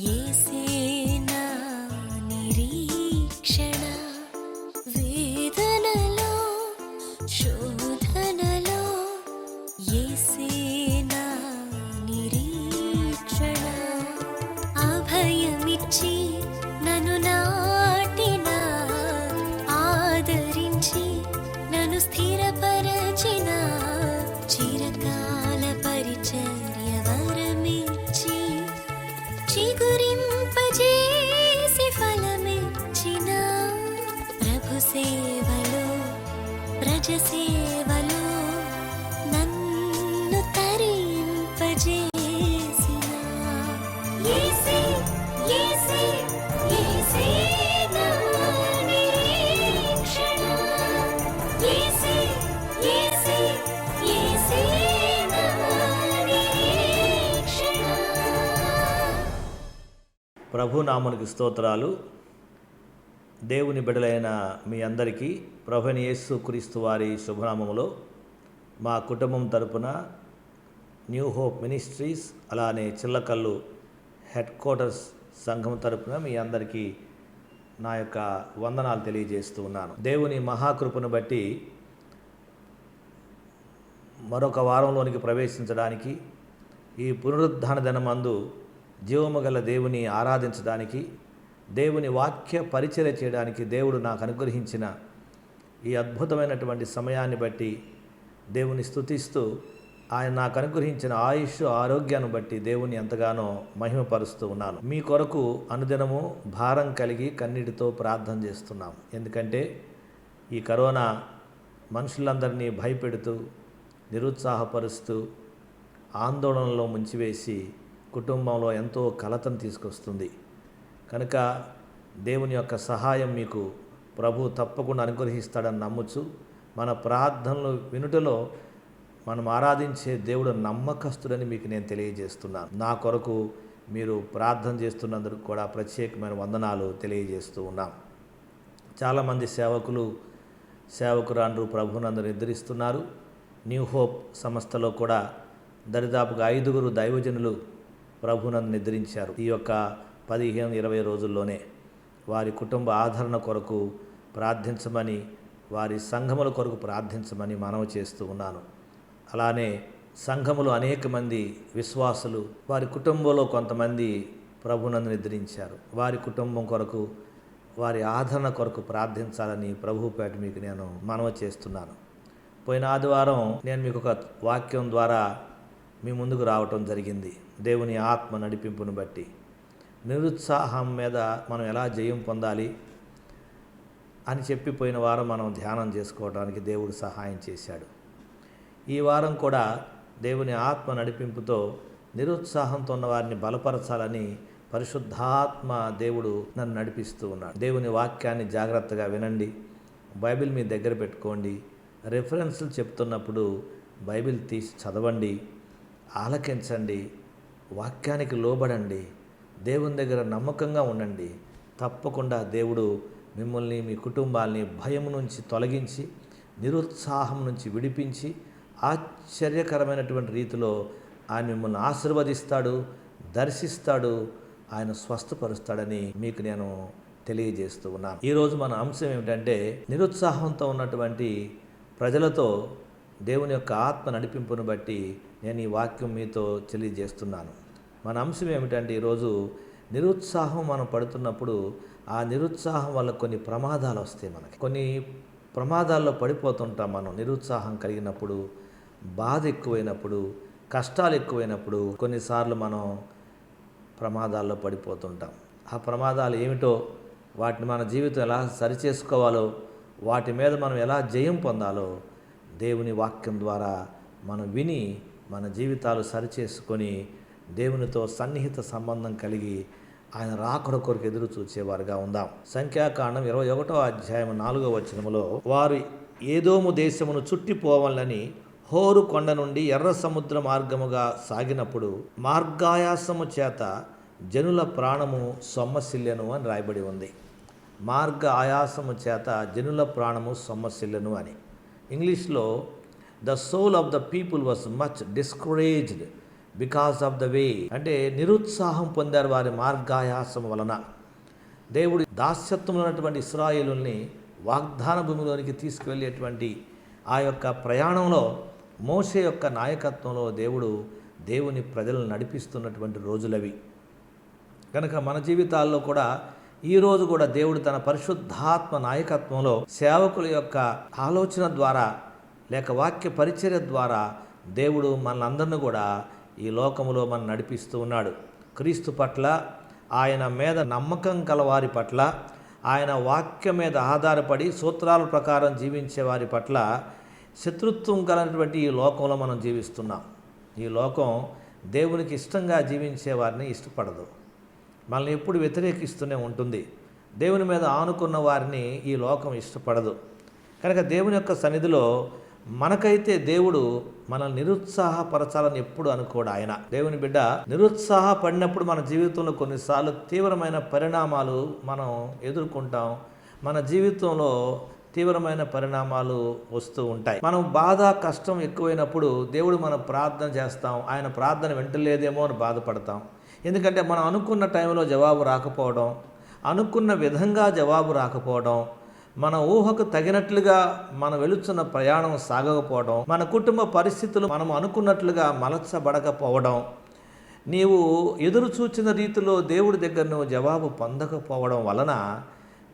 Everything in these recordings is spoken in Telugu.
యేసే నా నిరీక్షణ, వేదనలో శోధనలో యేసే నా నిరీక్షణ. అభయమిచ్చి నన్ను నాటిన, ఆదరించి నన్ను స్థిరపరచిన, చిరకాల పరిచర్య వరమిచ్చి చిగురింపజేసి ఫలమిచ్చిన, ప్రభు సేవలో ప్రజ సేవలో నన్ను తరింపజేసిన యేసే, యేసే, యేసే నా నిరీక్షణ. యేసే, యేసే, యేసే నా నిరీక్షణ. ప్రభు నామునికి స్తోత్రాలు. దేవుని బిడ్డలైన మీ అందరికీ ప్రభువైన యేసు క్రీస్తు వారి శుభనామములో మా కుటుంబం తరపున న్యూ హోప్ మినిస్ట్రీస్, అలానే చిల్లకల్లు హెడ్ క్వార్టర్స్ సంఘం తరపున మీ అందరికీ నా యొక్క వందనాలు తెలియజేస్తూ ఉన్నాను. దేవుని మహాకృపను బట్టి మరొక వారంలోనికి ప్రవేశించడానికి, ఈ పునరుద్ధాన దినమందు జీవము గల దేవుని ఆరాధించడానికి, దేవుని వాక్య పరిచర్య చేయడానికి దేవుడు నాకు అనుగ్రహించిన ఈ అద్భుతమైనటువంటి సమయాన్ని బట్టి దేవుని స్తుతిస్తూ, ఆయన నాకు అనుగ్రహించిన ఆయుష్ ఆరోగ్యాన్ని బట్టి దేవుని ఎంతగానో మహిమపరుస్తూ ఉన్నాను. మీ కొరకు అనుదినము భారం కలిగి కన్నీటితో ప్రార్థన చేస్తున్నాం. ఎందుకంటే ఈ కరోనా మనుషులందరినీ భయపెడుతూ, నిరుత్సాహపరుస్తూ, ఆందోళనలో ముంచివేసి కుటుంబంలో ఎంతో కలతను తీసుకొస్తుంది. కనుక దేవుని యొక్క సహాయం మీకు ప్రభు తప్పకుండా అనుగ్రహిస్తాడని నమ్ముచు, మన ప్రార్థనలు వినుటలో మనం ఆరాధించే దేవుడు నమ్మకస్తుడని మీకు నేను తెలియజేస్తున్నాను. నా కొరకు మీరు ప్రార్థన చేస్తున్నందుకు కూడా ప్రత్యేకమైన వందనాలు తెలియజేస్తూ ఉన్నాం. చాలామంది సేవకురాండ్రు ప్రభునందు నిద్రిస్తున్నారు. న్యూ హోప్ సంస్థలో కూడా దరిదాపుగా 5 దైవజనులు ప్రభునందు నిద్రించారు. ఈ యొక్క 15-20 రోజుల్లోనే వారి కుటుంబ ఆదరణ కొరకు ప్రార్థించమని, వారి సంఘముల కొరకు ప్రార్థించమని మనవి చేస్తూ ఉన్నాను. అలానే సంఘములు అనేక మంది విశ్వాసులు వారి కుటుంబంలో కొంతమంది ప్రభునందు నిద్రించారు. వారి కుటుంబం కొరకు, వారి ఆదరణ కొరకు ప్రార్థించాలని ప్రభువుపేట మీకు నేను మనవి చేస్తున్నాను. పోయిన ఆదివారం నేను మీకు ఒక వాక్యం ద్వారా మీ ముందుకు రావటం జరిగింది. దేవుని ఆత్మ నడిపింపును బట్టి నిరుత్సాహం మీద మనం ఎలా జయం పొందాలి అని చెప్పి పోయిన వారం మనం ధ్యానం చేసుకోవడానికి దేవుడు సహాయం చేశాడు. ఈ వారం కూడా దేవుని ఆత్మ నడిపింపుతో నిరుత్సాహంతో ఉన్న వారిని బలపరచాలని పరిశుద్ధాత్మ దేవుడు నన్ను నడిపిస్తూ ఉన్నాడు. దేవుని వాక్యాన్ని జాగ్రత్తగా వినండి, బైబిల్ మీ దగ్గర పెట్టుకోండి, రెఫరెన్స్లు చెప్తున్నప్పుడు బైబిల్ తీసి చదవండి, ఆలకించండి, వాక్యానికి లోబడండి, దేవుని దగ్గర నమ్మకంగా ఉండండి. తప్పకుండా దేవుడు మిమ్మల్ని, మీ కుటుంబాల్ని భయం నుంచి తొలగించి, నిరుత్సాహం నుంచి విడిపించి, ఆశ్చర్యకరమైనటువంటి రీతిలో ఆయన మిమ్మల్ని ఆశీర్వదిస్తాడు, దర్శిస్తాడు, ఆయన స్వస్థపరుస్తాడని మీకు నేను తెలియజేస్తూ ఉన్నాను. ఈరోజు మన అంశం ఏమిటంటే, నిరుత్సాహంతో ఉన్నటువంటి ప్రజలతో దేవుని యొక్క ఆత్మ నడిపింపును బట్టి నేను ఈ వాక్యం మీతో తెలియజేస్తున్నాను. మన అంశం ఏమిటంటే, ఈరోజు నిరుత్సాహం మనం పడుతున్నప్పుడు ఆ నిరుత్సాహం వల్ల కొన్ని ప్రమాదాలు వస్తాయి. మనకి కొన్ని ప్రమాదాల్లో పడిపోతుంటాం. మనం నిరుత్సాహం కలిగినప్పుడు, బాధ ఎక్కువైనప్పుడు, కష్టాలు ఎక్కువైనప్పుడు కొన్నిసార్లు మనం ప్రమాదాల్లో పడిపోతుంటాం. ఆ ప్రమాదాలు ఏమిటో, వాటిని మన జీవితం ఎలా సరిచేసుకోవాలో, వాటి మీద మనం ఎలా జయం పొందాలో దేవుని వాక్యం ద్వారా మనం విని మన జీవితాలు సరిచేసుకొని దేవునితో సన్నిహిత సంబంధం కలిగి ఆయన రాకడ కొరకు ఎదురు చూచేవారుగా ఉందాం. సంఖ్యాకాండం 21వ అధ్యాయం 4వ వచనములో, వారు ఏదోము దేశమును చుట్టిపోవాలని హోరు కొండ నుండి ఎర్ర సముద్ర మార్గముగా సాగినప్పుడు మార్గాయాసము చేత జనుల ప్రాణము సొమ్మసిల్లెను అని రాయబడి ఉంది. మార్గ ఆయాసము చేత జనుల ప్రాణము సొమ్మసిల్లెను అని. ఇంగ్లీష్లో the soul of the people was much discouraged because of the way అంటే నిరుత్సాహం పొందారు వారి మార్గాయాసం వలన. దేవుడు దాస్యత్వంలో ఉన్నటువంటి ఇశ్రాయేలుల్ని వాగ్దాన భూమిలోనికి తీసుకువెళ్ళేటువంటి ఆ యొక్క ప్రయాణంలో మోషే యొక్క నాయకత్వంలో దేవుని ప్రజలను నడిపిస్తున్నటువంటి రోజులవి. కనుక మన జీవితాల్లో కూడా ఈరోజు కూడా దేవుడు తన పరిశుద్ధాత్మ నాయకత్వంలో సేవకుల యొక్క ఆలోచన ద్వారా లేక వాక్య పరిచర్య ద్వారా దేవుడు మనందరిని కూడా ఈ లోకములో మనం నడిపిస్తూ ఉన్నాడు. క్రీస్తు పట్ల, ఆయన మీద నమ్మకం కలవారి పట్ల, ఆయన వాక్యం మీద ఆధారపడి సూత్రాల ప్రకారం జీవించే వారి పట్ల శత్రుత్వం కలిగినటువంటి ఈ లోకంలో మనం జీవిస్తున్నాం. ఈ లోకం దేవునికి ఇష్టంగా జీవించే వారిని ఇష్టపడదు, మనల్ని ఎప్పుడు వ్యతిరేకిస్తూనే ఉంటుంది. దేవుని మీద ఆనుకున్న వారిని ఈ లోకం ఇష్టపడదు. కనుక దేవుని యొక్క సన్నిధిలో మనకైతే దేవుడు మనల్ని నిరుత్సాహపరచాలని ఎప్పుడు అనుకోడు. ఆయన దేవుని బిడ్డ నిరుత్సాహపడినప్పుడు మన జీవితంలో కొన్నిసార్లు తీవ్రమైన పరిణామాలు మనం ఎదుర్కొంటాం. మన జీవితంలో తీవ్రమైన పరిణామాలు వస్తూ ఉంటాయి. మనం బాధ కష్టం ఎక్కువైనప్పుడు దేవుడు మనం ప్రార్థన చేస్తాం, ఆయన ప్రార్థన వింటలేదేమో అని బాధపడతాం. ఎందుకంటే మనం అనుకున్న టైంలో జవాబు రాకపోవడం, అనుకున్న విధంగా జవాబు రాకపోవడం, మన ఊహకు తగినట్లుగా మనం వెళుతున్న ప్రయాణం సాగకపోవడం, మన కుటుంబ పరిస్థితులు మనం అనుకున్నట్లుగా మలచబడకపోవడం, నీవు ఎదురు చూచిన రీతిలో దేవుడి దగ్గర నువ్వు జవాబు పొందకపోవడం వలన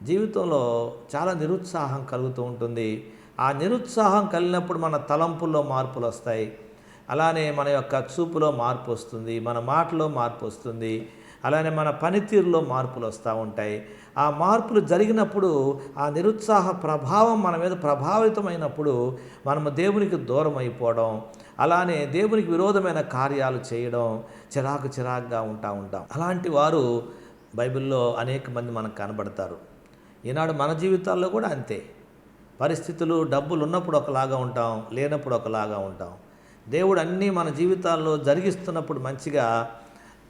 జీవితంలో చాలా నిరుత్సాహం కలుగుతూ ఉంటుంది. ఆ నిరుత్సాహం కలిగినప్పుడు మన తలంపుల్లో మార్పులు వస్తాయి, అలానే మన యొక్క చూపులో మార్పు వస్తుంది, మన మాటలో మార్పు వస్తుంది, అలానే మన పనితీరులో మార్పులు వస్తూ ఉంటాయి. ఆ మార్పులు జరిగినప్పుడు ఆ నిరుత్సాహ ప్రభావం మన మీద ప్రభావితమైనప్పుడు మనము దేవునికి దూరం అయిపోవడం, అలానే దేవునికి విరోధమైన కార్యాలు చేయడం, చిరాకుగా ఉంటాం. అలాంటి వారు బైబిల్లో అనేక మంది మనకు కనబడతారు. ఈనాడు మన జీవితాల్లో కూడా అంతే. పరిస్థితులు, డబ్బులు ఉన్నప్పుడు ఒకలాగా ఉంటాం, లేనప్పుడు ఒకలాగా ఉంటాం. దేవుడు అన్నీ మన జీవితాల్లో జరిగిస్తున్నప్పుడు మంచిగా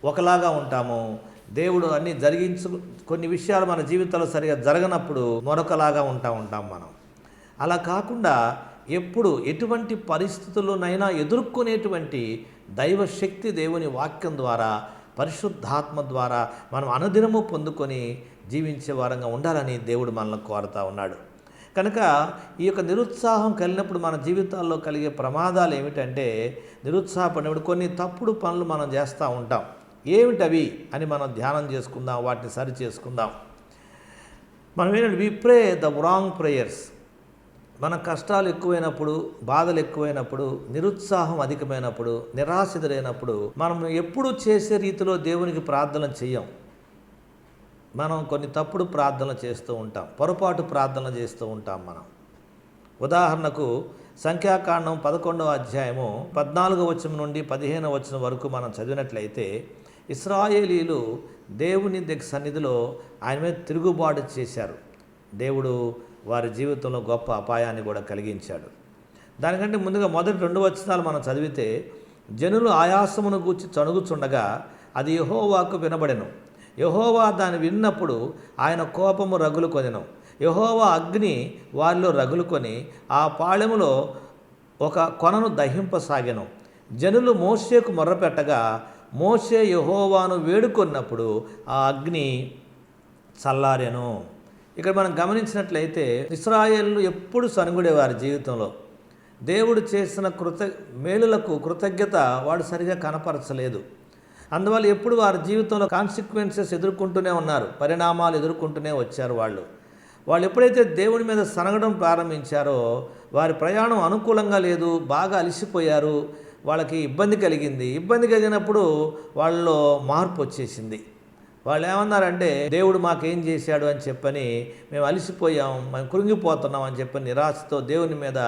ఒకలాగా ఉంటాము. దేవుడు అన్నీ కొన్ని విషయాలు మన జీవితాల్లో సరిగా జరగనప్పుడు మరొకలాగా ఉంటాం మనం. అలా కాకుండా ఎప్పుడు ఎటువంటి పరిస్థితుల్లోనైనా ఎదుర్కొనేటువంటి దైవశక్తి దేవుని వాక్యం ద్వారా, పరిశుద్ధాత్మ ద్వారా మనం అనుదినము పొందుకొని జీవించే వారంగా ఉండాలని దేవుడు మనల్ని కోరుతా ఉన్నాడు. కనుక ఈ యొక్క నిరుత్సాహం కలిగినప్పుడు మన జీవితాల్లో కలిగే ప్రమాదాలు ఏమిటంటే, నిరుత్సాహపడినప్పుడు కొన్ని తప్పుడు పనులు మనం చేస్తూ ఉంటాం. ఏమిటవి అని మనం ధ్యానం చేసుకుందాం, వాటిని సరి చేసుకుందాం. మనం ఏంటంటే వి ప్రే ద రాంగ్ ప్రేయర్స్. మన కష్టాలు ఎక్కువైనప్పుడు, బాధలు ఎక్కువైనప్పుడు, నిరుత్సాహం అధికమైనప్పుడు, నిరాశితులైనప్పుడు మనం ఎప్పుడు చేసే రీతిలో దేవునికి ప్రార్థన చెయ్యం. మనం కొన్ని తప్పుడు ప్రార్థనలు చేస్తూ ఉంటాం, పొరపాటు ప్రార్థనలు చేస్తూ ఉంటాం మనం. ఉదాహరణకు సంఖ్యాకాండం 11వ అధ్యాయము 14వ వచనం నుండి 15వ వచనం వరకు మనం చదివినట్లయితే, ఇశ్రాయేలీలు దేవుని సన్నిధిలో ఆయన మీద తిరుగుబాటు చేశారు. దేవుడు వారి జీవితంలో గొప్ప అపాయాన్ని కూడా కలిగించాడు. దానికంటే ముందుగా మొదటి 2 వచనాలు మనం చదివితే, జనులు ఆయాసమును గూర్చి చణుగుచుండగా అది యెహోవాకు వినబడెను. యెహోవా దాన్ని విన్నప్పుడు ఆయన కోపము రగులుకొనెను. యెహోవా అగ్ని వారిలో రగులుకొని ఆ పాళెములో ఒక కొనను దహింపసాగెను. జనులు మోషేకు మొర్రపెట్టగా మోషే యెహోవాను వేడుకొన్నప్పుడు ఆ అగ్ని చల్లారెను. ఇక్కడ మనం గమనించినట్లయితే ఇశ్రాయేలు ఎప్పుడు సనుగుడేవారి జీవితంలో. దేవుడు చేసిన మేలులకు కృతజ్ఞత వాడు సరిగా కనపరచలేదు. అందువల్ల ఎప్పుడు వారి జీవితంలో కాన్సిక్వెన్సెస్ ఎదుర్కొంటూనే ఉన్నారు, పరిణామాలు ఎదుర్కొంటూనే వచ్చారు. వాళ్ళు ఎప్పుడైతే దేవుని మీద సనగడం ప్రారంభించారో వారి ప్రయాణం అనుకూలంగా లేదు, బాగా అలసిపోయారు, వాళ్ళకి ఇబ్బంది కలిగింది. ఇబ్బంది కలిగినప్పుడు వాళ్ళలో మార్పు వచ్చేసింది. వాళ్ళు ఏమన్నారంటే, దేవుడు మాకేం చేశాడు అని చెప్పని మేము అలసిపోయాం, మేము కృంగిపోతున్నాం అని చెప్పని నిరాశతో దేవుని మీద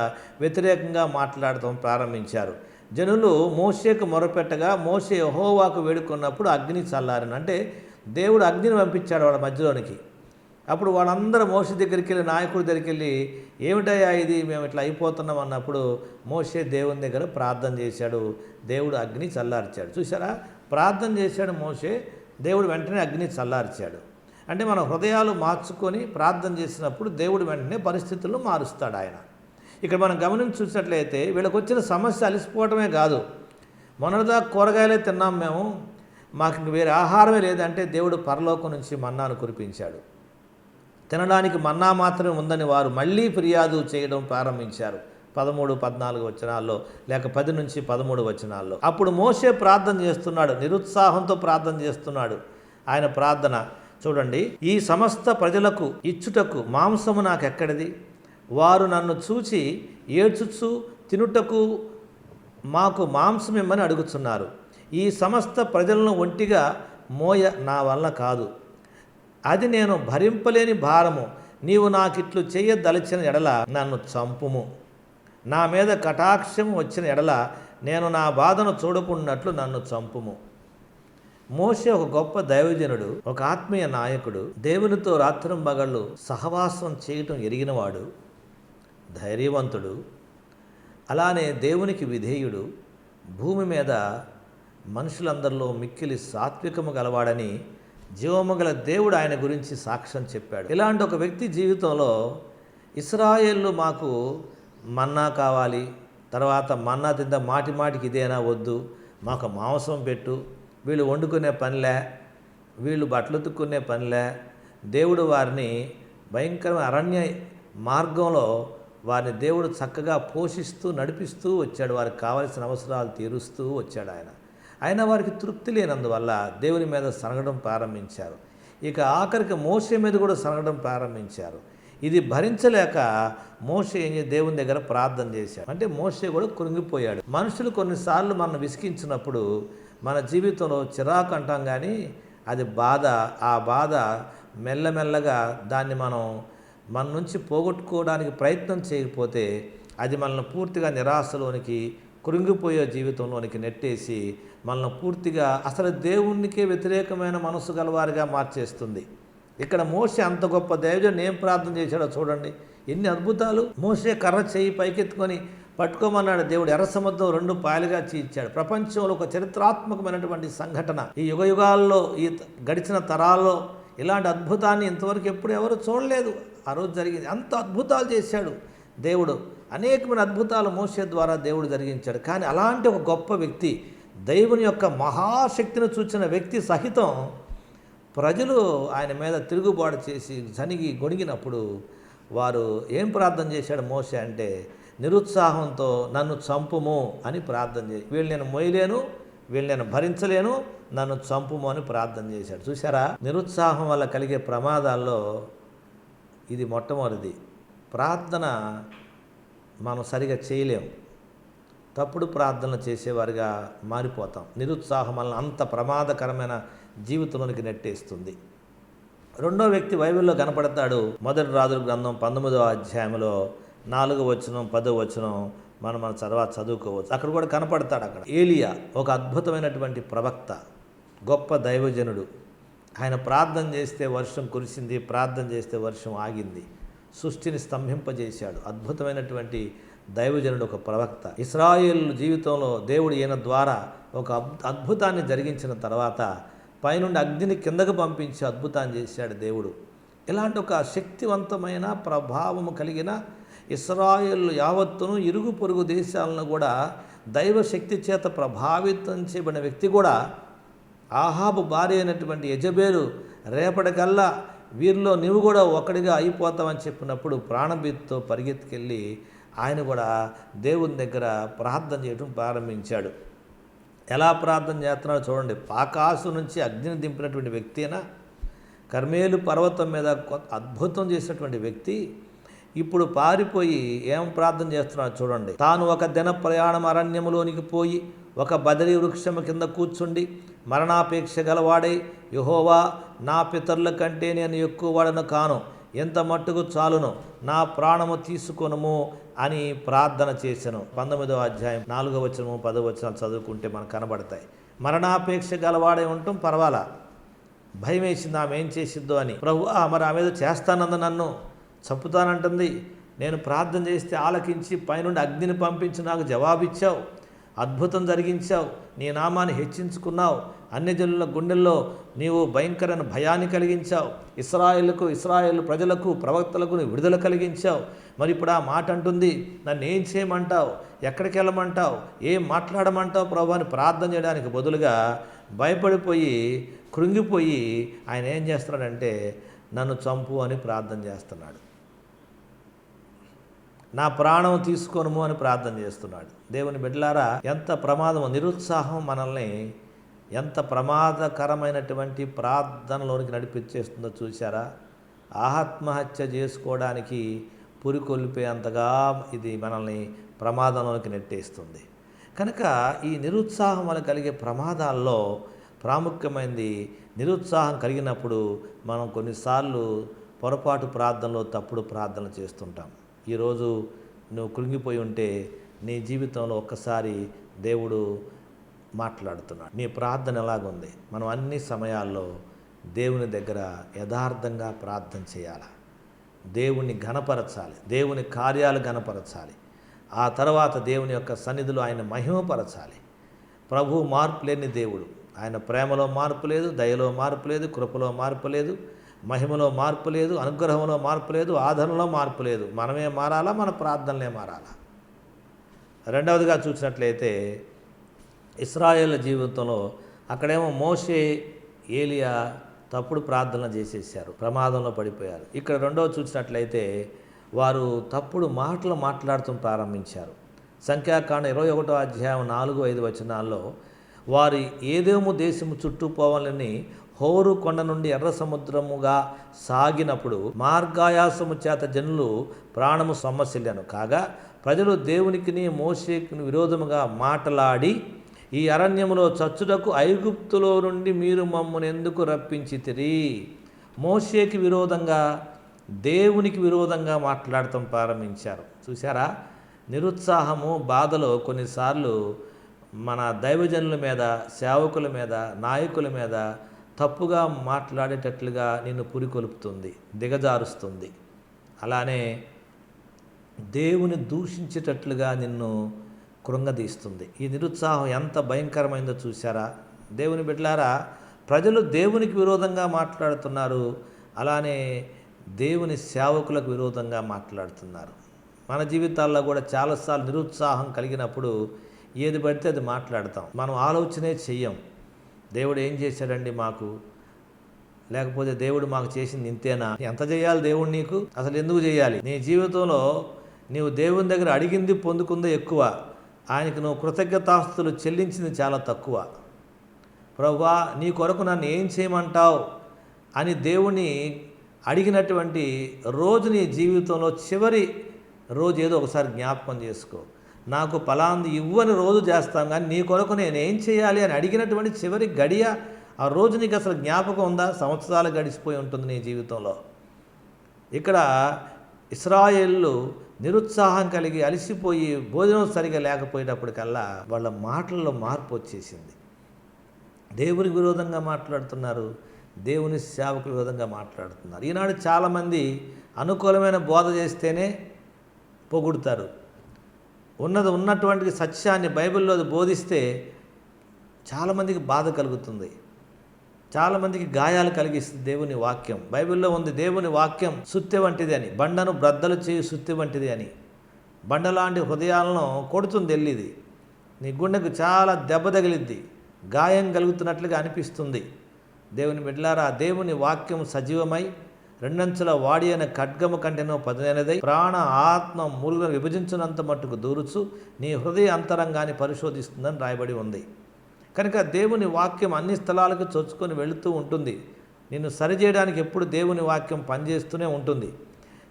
వ్యతిరేకంగా మాట్లాడటం ప్రారంభించారు. జనులు మోషేకు మొరపెట్టగా మోషే యెహోవాకు వేడుకున్నప్పుడు అగ్ని చల్లారని, అంటే దేవుడు అగ్నిని పంపించాడు వాళ్ళ మధ్యలోనికి. అప్పుడు వాళ్ళందరూ మోషే దగ్గరికి వెళ్ళి, నాయకుడి దగ్గరికి వెళ్ళి, ఏమిటయ్యా ఇది, మేము ఇట్లా అయిపోతున్నాం అన్నప్పుడు మోషే దేవుని దగ్గర ప్రార్థన చేశాడు. దేవుడు అగ్ని చల్లార్చాడు. చూసారా, ప్రార్థన చేశాడు మోషే, దేవుడు వెంటనే అగ్ని చల్లార్చాడు. అంటే మన హృదయాలు మార్చుకొని ప్రార్థన చేసినప్పుడు దేవుడు వెంటనే పరిస్థితులను మారుస్తాడు ఆయన. ఇక్కడ మనం గమనించి చూసినట్లయితే వీళ్ళకి వచ్చిన సమస్య అలసిపోవటమే కాదు, మొన్నటిదాకా కూరగాయలే తిన్నాం మేము, మాకు ఇంక వేరే ఆహారమే లేదంటే దేవుడు పరలోకం నుంచి మన్నాను కురిపించాడు. తినడానికి మన్నా మాత్రమే ఉందని వారు మళ్ళీ ఫిర్యాదు చేయడం ప్రారంభించారు. 13, 14 వచనాల్లో, లేక 10 నుంచి 13 వచనాల్లో. అప్పుడు మోషే ప్రార్థన చేస్తున్నాడు, నిరుత్సాహంతో ప్రార్థన చేస్తున్నాడు. ఆయన ప్రార్థన చూడండి, ఈ సమస్త ప్రజలకు ఇచ్చుటకు మాంసము నాకెక్కడిది? వారు నన్ను చూచి ఏడ్చుచు తినుటకు మాకు మాంసం ఇమ్మని అడుగుతున్నారు. ఈ సమస్త ప్రజలను ఒంటిగా మోయ నా వల్ల కాదు, అది నేను భరింపలేని భారము. నీవు నాకిట్లు చేయదలచిన ఎడల నన్ను చంపుము. నా మీద కటాక్షం వచ్చిన ఎడల నేను నా బాధను చూడకున్నట్లు నన్ను చంపుము. మోషే ఒక గొప్ప దైవజనుడు, ఒక ఆత్మీయ నాయకుడు, దేవునితో రాత్రింబగళ్ళు సహవాసం చేయటం ఎరిగినవాడు, ధైర్యవంతుడు, అలానే దేవునికి విధేయుడు, భూమి మీద మనుషులందరిలో మిక్కిలి సాత్వికము గలవాడని జీవము గల దేవుడు ఆయన గురించి సాక్ష్యం చెప్పాడు. ఇలాంటి ఒక వ్యక్తి జీవితంలో ఇశ్రాయేలు మాకు మన్నా కావాలి, తర్వాత మన్నా తిందా మాటి మాటికి ఇదేనా వద్దు, మాకు మాంసం పెట్టు, వీళ్ళు వండుకునే పనిలే, వీళ్ళు బట్టలు ఉతుక్కునే పనిలే, దేవుడు వారిని భయంకరమైన అరణ్య మార్గంలో వారిని దేవుడు చక్కగా పోషిస్తూ నడిపిస్తూ వచ్చాడు. వారికి కావలసిన అవసరాలు తీరుస్తూ వచ్చాడు ఆయన. అయినా వారికి తృప్తి లేనందువల్ల దేవుని మీద సనగడం ప్రారంభించారు. ఇక ఆఖరికి మోషే మీద కూడా సనగడం ప్రారంభించారు. ఇది భరించలేక మోషే దేవుని దగ్గర ప్రార్థన చేశాడు. అంటే మోషే కూడా కృంగిపోయాడు. మనుషులు కొన్నిసార్లు మనం విసిగించినప్పుడు మన జీవితంలో చిరాకు అంటాం, కానీ అది బాధ. ఆ బాధ మెల్లమెల్లగా దాన్ని మన నుంచి పోగొట్టుకోవడానికి ప్రయత్నం చేయకపోతే అది మనల్ని పూర్తిగా నిరాశలోనికి, కృంగిపోయే జీవితంలోనికి నెట్టేసి మనల్ని పూర్తిగా అసలు దేవునికే వ్యతిరేకమైన మనసు గలవారిగా మార్చేస్తుంది. ఇక్కడ మోషే అంత గొప్ప దైవజనుడు ఏం ప్రార్థన చేశాడో చూడండి, ఎన్ని అద్భుతాలు. మోషే కర్ర చేయి పైకెత్తుకొని పట్టుకోమన్నాడు. దేవుడు ఎర్ర సముద్రం 2 పాయలుగా చీల్చాడు. ప్రపంచంలో ఒక చరిత్రాత్మకమైనటువంటి సంఘటన. ఈ యుగాల్లో, ఈ గడిచిన తరాల్లో ఇలాంటి అద్భుతాన్ని ఇంతవరకు ఎప్పుడు ఎవరు చూడలేదు. ఆ రోజు జరిగింది. అంత అద్భుతాలు చేశాడు దేవుడు. అనేకమైన అద్భుతాలు మోషే ద్వారా దేవుడు జరిగించాడు. కానీ అలాంటి ఒక గొప్ప వ్యక్తి, దేవుని యొక్క మహాశక్తిని చూచిన వ్యక్తి సహితం ప్రజలు ఆయన మీద తిరుగుబాటు చేసి జనిగి గొణిగినప్పుడు వారు ఏం ప్రార్థన చేశాడు మోషే అంటే, నిరుత్సాహంతో నన్ను చంపుము అని ప్రార్థన చేసి, వీళ్ళు నేను మోయలేను, వీళ్ళు నేను భరించలేను, నన్ను చంపుము అని ప్రార్థన చేశాడు. చూసారా, నిరుత్సాహం వల్ల కలిగే ప్రమాదాల్లో ఇది మొట్టమొదటిది. ప్రార్థన మనం సరిగా చేయలేము, తప్పుడు ప్రార్థనలు చేసేవారిగా మారిపోతాం. నిరుత్సాహం వల్ల అంత ప్రమాదకరమైన జీవితంలోనికి నెట్టేస్తుంది. రెండో వ్యక్తి బైబిల్లో కనపడతాడు. మొదటి రాజుల గ్రంథం 19వ అధ్యాయంలో 4వ వచనం 10వ వచనం మన తర్వాత చదువుకోవచ్చు. అక్కడ కూడా కనపడతాడు. అక్కడ ఏలియా ఒక అద్భుతమైనటువంటి ప్రవక్త, గొప్ప దైవజనుడు. ఆయన ప్రార్థన చేస్తే వర్షం కురిసింది, ప్రార్థన చేస్తే వర్షం ఆగింది, సృష్టిని స్తంభింపజేశాడు. అద్భుతమైనటువంటి దైవజనుడు, ఒక ప్రవక్త. ఇశ్రాయేలు జీవితంలో దేవుడు ఈయన ద్వారా ఒక అద్భుతాన్ని జరిగించిన తర్వాత పైనుండి అగ్నిని కిందకు పంపించి అద్భుతాన్ని చేశాడు దేవుడు. ఇలాంటి ఒక శక్తివంతమైన ప్రభావము కలిగిన ఇశ్రాయేలు యావత్తును, ఇరుగు పొరుగు దేశాలను కూడా దైవశక్తి చేత ప్రభావితం చేయబడిన వ్యక్తి కూడా, ఆహాబు భార్య అయినటువంటి యెజబేలు రేపటికల్లా వీరిలో నీవు కూడా ఒకడిగా అయిపోతావని చెప్పినప్పుడు ప్రాణభీతితో పరిగెత్తుకెళ్ళి ఆయన కూడా దేవుని దగ్గర ప్రార్థన చేయడం ప్రారంభించాడు. ఎలా ప్రార్థన చేస్తున్నాడో చూడండి. ఆకాశం నుంచి అగ్నిని దింపినటువంటి వ్యక్తి అయినా, కర్మేలు పర్వతం మీద అద్భుతం చేసినటువంటి వ్యక్తి ఇప్పుడు పారిపోయి ఏం ప్రార్థన చేస్తున్నాడో చూడండి. తాను ఒక దిన ప్రయాణం అరణ్యములోనికి పోయి ఒక బదరీ వృక్షము కింద కూర్చుండి మరణాపేక్ష గలవాడై, యెహోవా, నా పితరుల కంటే నేను ఎక్కువ వాడను కాను, ఎంత మట్టుకు చాలును, నా ప్రాణము తీసుకొనుము అని ప్రార్థన చేశాను. 19వ అధ్యాయం 4వ వచనము 10వ వచనాలు చదువుకుంటే మనకు కనబడతాయి. మరణాపేక్ష గలవాడై ఉండటం పర్వాలా, భయం వేసింది ఆమె ఏం చేసిద్దో అని. ప్రభువా, మరి ఆమె ఏదో చేస్తానంద, నన్ను చంపుతానంటుంది, నేను ప్రార్థన చేస్తే ఆలకించి పైనుండి అగ్నిని పంపించి నాకు జవాబిచ్చావు, అద్భుతం జరిగించావు, నీ నామాన్ని హెచ్చించుకున్నావు, అన్యజనుల గుండెల్లో నీవు భయంకరమైన భయాన్ని కలిగించావు, ఇస్రాయేల్ ప్రజలకు ప్రవక్తలకు నీవు విడుదల కలిగించావు. మరి ఇప్పుడు ఆ మాట అంటుంది, నన్ను ఏం చేయమంటావు, ఎక్కడికి వెళ్ళమంటావు, ఏం మాట్లాడమంటావు ప్రభు అని ప్రార్థన చేయడానికి బదులుగా భయపడిపోయి కృంగిపోయి ఆయన ఏం చేస్తున్నాడంటే నన్ను చంపు అని ప్రార్థన చేస్తున్నాడు. నా ప్రాణం తీసుకోనుము అని ప్రార్థన చేస్తున్నాడు. దేవుని బిడ్డలారా, ఎంత ప్రమాదం, నిరుత్సాహం మనల్ని ఎంత ప్రమాదకరమైనటువంటి ప్రార్థనలోనికి నడిపించేస్తుందో చూసారా? ఆత్మహత్య చేసుకోవడానికి పురికొల్పేంతగా ఇది మనల్ని ప్రమాదంలోకి నెట్టేస్తుంది. కనుక ఈ నిరుత్సాహం వల్ల కలిగే ప్రమాదాల్లో ప్రాముఖ్యమైనది, నిరుత్సాహం కలిగినప్పుడు మనం కొన్నిసార్లు పొరపాటు ప్రార్థనలో తప్పుడు ప్రార్థనలు చేస్తుంటాం. ఈరోజు నువ్వు కృంగిపోయి ఉంటే నీ జీవితంలో ఒక్కసారి దేవుడు మాట్లాడుతున్నాడు. నీ ప్రార్థన ఎలాగుంది? మనం అన్ని సమయాల్లో దేవుని దగ్గర యథార్థంగా ప్రార్థన చేయాలి. దేవుణ్ణి ఘనపరచాలి, దేవుని కార్యాలు ఘనపరచాలి. ఆ తర్వాత దేవుని యొక్క సన్నిధిలో ఆయన మహిమపరచాలి. ప్రభు మార్పు లేని దేవుడు. ఆయన ప్రేమలో మార్పు లేదు, దయలో మార్పు లేదు, కృపలో మార్పు లేదు, మహిమలో మార్పు లేదు, అనుగ్రహంలో మార్పు లేదు, ఆదరణలో మార్పు లేదు. మనమే మారాలా, మన ప్రార్థనలే మారాలా. రెండవదిగా చూసినట్లయితే ఇశ్రాయేలు జీవితంలో అక్కడేమో మోషే, ఏలియా తప్పుడు ప్రార్థన చేసేసారు, ప్రమాదంలో పడిపోయారు. ఇక్కడ రెండవది చూసినట్లయితే వారు తప్పుడు మాటలు మాట్లాడటం ప్రారంభించారు. సంఖ్యాకాండం 21వ అధ్యాయం 4-5 వచనాల్లో వారి ఏదేమో దేశము చుట్టూ పోవాలని హోరు కొండ నుండి ఎర్ర సముద్రముగా సాగినప్పుడు మార్గాయాసము చేత జనులు ప్రాణము సొమ్మసిల్లాను. కాగా ప్రజలు దేవునికిని మోషేకిని విరోధముగా మాటలాడి, ఈ అరణ్యములో చచ్చుటకు ఐగుప్తులో నుండి మీరు మమ్మల్ని ఎందుకు రప్పించితిరి? మోషేకి విరోధంగా, దేవునికి విరోధంగా మాట్లాడటం ప్రారంభించారు. చూసారా? నిరుత్సాహము, బాధలో కొన్నిసార్లు మన దైవజనుల మీద, సేవకుల మీద, నాయకుల మీద తప్పుగా మాట్లాడేటట్లుగా నిన్ను పురికొల్పుతుంది, దిగజారుస్తుంది. అలానే దేవుని దూషించేటట్లుగా నిన్ను కృంగదీస్తుంది. ఈ నిరుత్సాహం ఎంత భయంకరమైందో చూసారా? దేవుని బిడ్డలారా, ప్రజలు దేవునికి విరోధంగా మాట్లాడుతున్నారు, అలానే దేవుని సేవకులకు విరోధంగా మాట్లాడుతున్నారు. మన జీవితాల్లో కూడా చాలాసార్లు నిరుత్సాహం కలిగినప్పుడు ఏది పడితే అది మాట్లాడతాం. మనం ఆలోచనే చెయ్యం. దేవుడు ఏం చేశాడండి మాకు, లేకపోతే దేవుడు మాకు చేసింది ఇంతేనా, ఎంత చేయాలి దేవుడు నీకు, అసలు ఎందుకు చేయాలి? నీ జీవితంలో నీవు దేవుని దగ్గర అడిగింది పొందుకుందే ఎక్కువ, ఆయనకు నువ్వు కృతజ్ఞతాస్తులు చెల్లించింది చాలా తక్కువ. ప్రభువా నీ కొరకు నన్ను ఏం చేయమంటావు అని దేవుని అడిగినటువంటి రోజు నీ జీవితంలో చివరి రోజు ఏదో ఒకసారి జ్ఞాపకం చేసుకో. నాకు ఫలాంది ఇవ్వని రోజు చేస్తాం, కానీ నీ కొరకు నేను ఏం చేయాలి అని అడిగినటువంటి చివరి గడియ ఆ రోజు నీకు అసలు జ్ఞాపకం ఉందా? సంవత్సరాలు గడిచిపోయి ఉంటుంది నీ జీవితంలో. ఇక్కడ ఇశ్రాయేలు నిరుత్సాహం కలిగి అలసిపోయి భోజనం సరిగా లేకపోయేటప్పటికల్లా వాళ్ళ మాటల్లో మార్పు వచ్చేసింది. దేవునికి విరోధంగా మాట్లాడుతున్నారు, దేవుని సేవకుల విరోధంగా మాట్లాడుతున్నారు. ఈనాడు చాలామంది అనుకూలమైన బోధ చేస్తేనే పొగుడుతారు. ఉన్నటువంటి సత్యాన్ని బైబిల్లో బోధిస్తే చాలామందికి బాధ కలుగుతుంది, చాలామందికి గాయాలు కలిగిస్తుంది. దేవుని వాక్యం బైబిల్లో ఉంది, దేవుని వాక్యం సుత్తె వంటిది అని, బండను బ్రద్దలు చేయు సుత్తె వంటిది అని. బండ లాంటి హృదయాలను కొడుతుంది వెళ్ళిది, నీ గుండెకు చాలా దెబ్బ తగిలిద్ది, గాయం కలుగుతున్నట్లుగా అనిపిస్తుంది. దేవుని బిడ్డలారా, దేవుని వాక్యం సజీవమై రెండంచుల వాడి అయిన ఖడ్గము కంటేనో పదునైనదై ప్రాణ ఆత్మ మూలుగును విభజించినంత మట్టుకు దూరుచు నీ హృదయ అంతరంగాన్ని పరిశోధిస్తుందని రాయబడి ఉంది. కనుక దేవుని వాక్యం అన్ని స్థలాలకు చొచ్చుకొని వెళుతూ ఉంటుంది. నిన్ను సరిచేయడానికి ఎప్పుడు దేవుని వాక్యం పనిచేస్తూనే ఉంటుంది.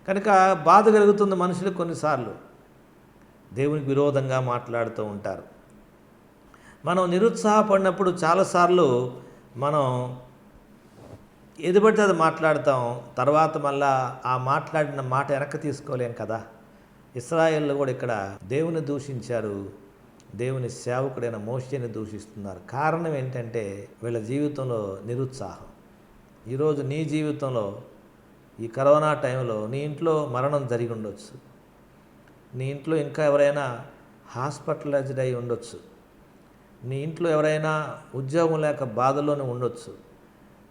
కనుక బాధ కలుగుతుంది మనుషులకు. కొన్నిసార్లు దేవునికి విరోధంగా మాట్లాడుతూ ఉంటారు. మనం నిరుత్సాహపడినప్పుడు చాలాసార్లు మనం ఏది పడితే అది మాట్లాడతాం, తర్వాత మళ్ళా ఆ మాట్లాడిన మాట వెనక్కి తీసుకోలేం కదా. ఇశ్రాయేలు కూడా ఇక్కడ దేవుని దూషించారు, దేవుని సేవకుడైన మోషేని దూషిస్తున్నారు. కారణం ఏంటంటే వీళ్ళ జీవితంలో నిరుత్సాహం. ఈరోజు నీ జీవితంలో ఈ కరోనా టైంలో నీ ఇంట్లో మరణం జరిగి ఉండొచ్చు, నీ ఇంట్లో ఇంకా ఎవరైనా హాస్పిటలైజ్డ్ అయి ఉండొచ్చు, నీ ఇంట్లో ఎవరైనా ఉద్యోగం లేక బాధలోనే ఉండొచ్చు,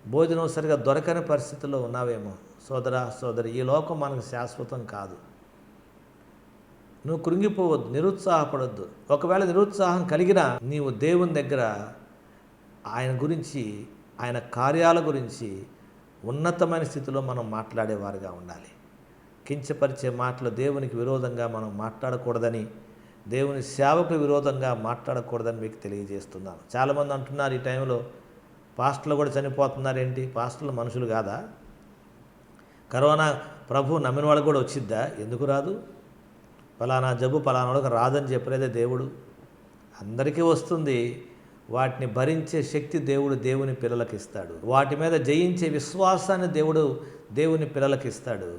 భోజనం సరిగా దొరకని పరిస్థితుల్లో ఉన్నావేమో. సోదరా సోదరి, ఈ లోకం మనకు శాశ్వతం కాదు. నువ్వు కృంగిపోవద్దు, నిరుత్సాహపడొద్దు. ఒకవేళ నిరుత్సాహం కలిగినా నీవు దేవుని దగ్గర ఆయన గురించి, ఆయన కార్యాల గురించి ఉన్నతమైన స్థితిలో మనం మాట్లాడేవారుగా ఉండాలి. కించపరిచే మాటలు దేవునికి విరోధంగా మనం మాట్లాడకూడదని, దేవుని సేవకు విరోధంగా మాట్లాడకూడదని మీకు తెలియజేస్తున్నాను. చాలామంది అంటున్నారు ఈ టైంలో, పాస్టర్లు కూడా చనిపోతున్నారేంటి? పాస్టర్లు మనుషులు కాదా? కరోనా ప్రభు నమ్మిన వాళ్ళకు కూడా వచ్చిద్దా? ఎందుకు రాదు? ఫలానా జబ్బు ఫలానా వాళ్ళకి రాదని చెప్పలేదే దేవుడు. అందరికీ వస్తుంది. వాటిని భరించే శక్తి దేవుడు దేవుని పిల్లలకు ఇస్తాడు. వాటి మీద జయించే విశ్వాసాన్ని దేవుడు దేవుని పిల్లలకు ఇస్తాడు.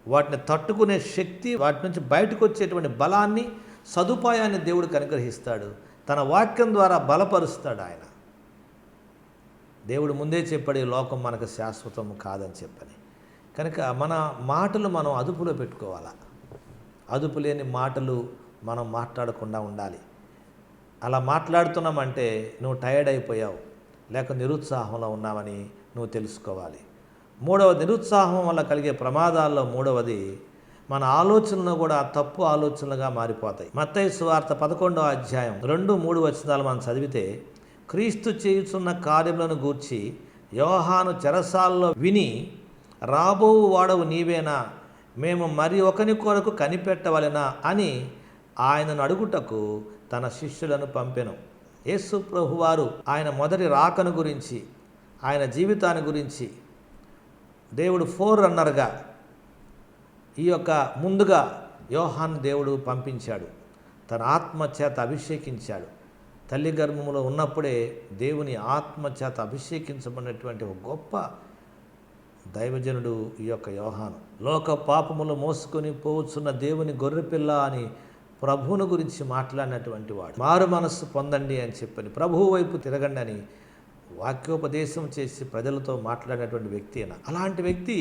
వాటిని తట్టుకునే శక్తి, వాటి నుంచి బయటకు వచ్చేటువంటి బలాన్ని, సదుపాయాన్ని దేవుడికి అనుగ్రహిస్తాడు. తన వాక్యం ద్వారా బలపరుస్తాడు ఆయన. దేవుడు ముందే చెప్పాడు ఈ లోకం మనకు శాశ్వతం కాదని చెప్పని. కనుక మన మాటలు మనం అదుపులో పెట్టుకోవాలా. అదుపు లేని మాటలు మనం మాట్లాడకుండా ఉండాలి. అలా మాట్లాడుతున్నామంటే నువ్వు టైర్డ్ అయిపోయావు, లేక నిరుత్సాహంలో ఉన్నావని నువ్వు తెలుసుకోవాలి. మూడవది, నిరుత్సాహం వల్ల కలిగే ప్రమాదాల్లో మూడవది, మన ఆలోచనలు కూడా తప్పు ఆలోచనలుగా మారిపోతాయి. మత్తయి సువార్త 11వ అధ్యాయం 2-3 వచనాలు మనం చదివితే, క్రీస్తు చేయుచున్న కార్యములను గూర్చి యోహాను చెరసాల్లో విని, రాబోవు వాడవు నీవేనా, మేము మరి ఒకని కొరకు కనిపెట్టవలెనా అని ఆయనను అడుగుటకు తన శిష్యులను పంపెను. యేసు ప్రభువారు ఆయన మొదటి రాకను గురించి, ఆయన జీవితాన్ని గురించి దేవుడు ఫోర్రన్నర్గా ఈ యొక్క ముందుగా యోహాను దేవుడు పంపించాడు. తన ఆత్మ చేత అభిషేకించాడు. తల్లి గర్భములో ఉన్నప్పుడే దేవుని ఆత్మ చేత అభిషేకించబడినటువంటి ఒక గొప్ప దైవజనుడు ఈ యొక్క యోహాను. లోక పాపములు మోసుకొని పోవచ్చున్న దేవుని గొర్రెపిల్ల అని ప్రభువును గురించి మాట్లాడినటువంటి వాడు. మారు మనస్సు పొందండి అని చెప్పని, ప్రభువు వైపు తిరగండి అని వాక్యోపదేశం చేసి ప్రజలతో మాట్లాడినటువంటి వ్యక్తి అయినా. అలాంటి వ్యక్తి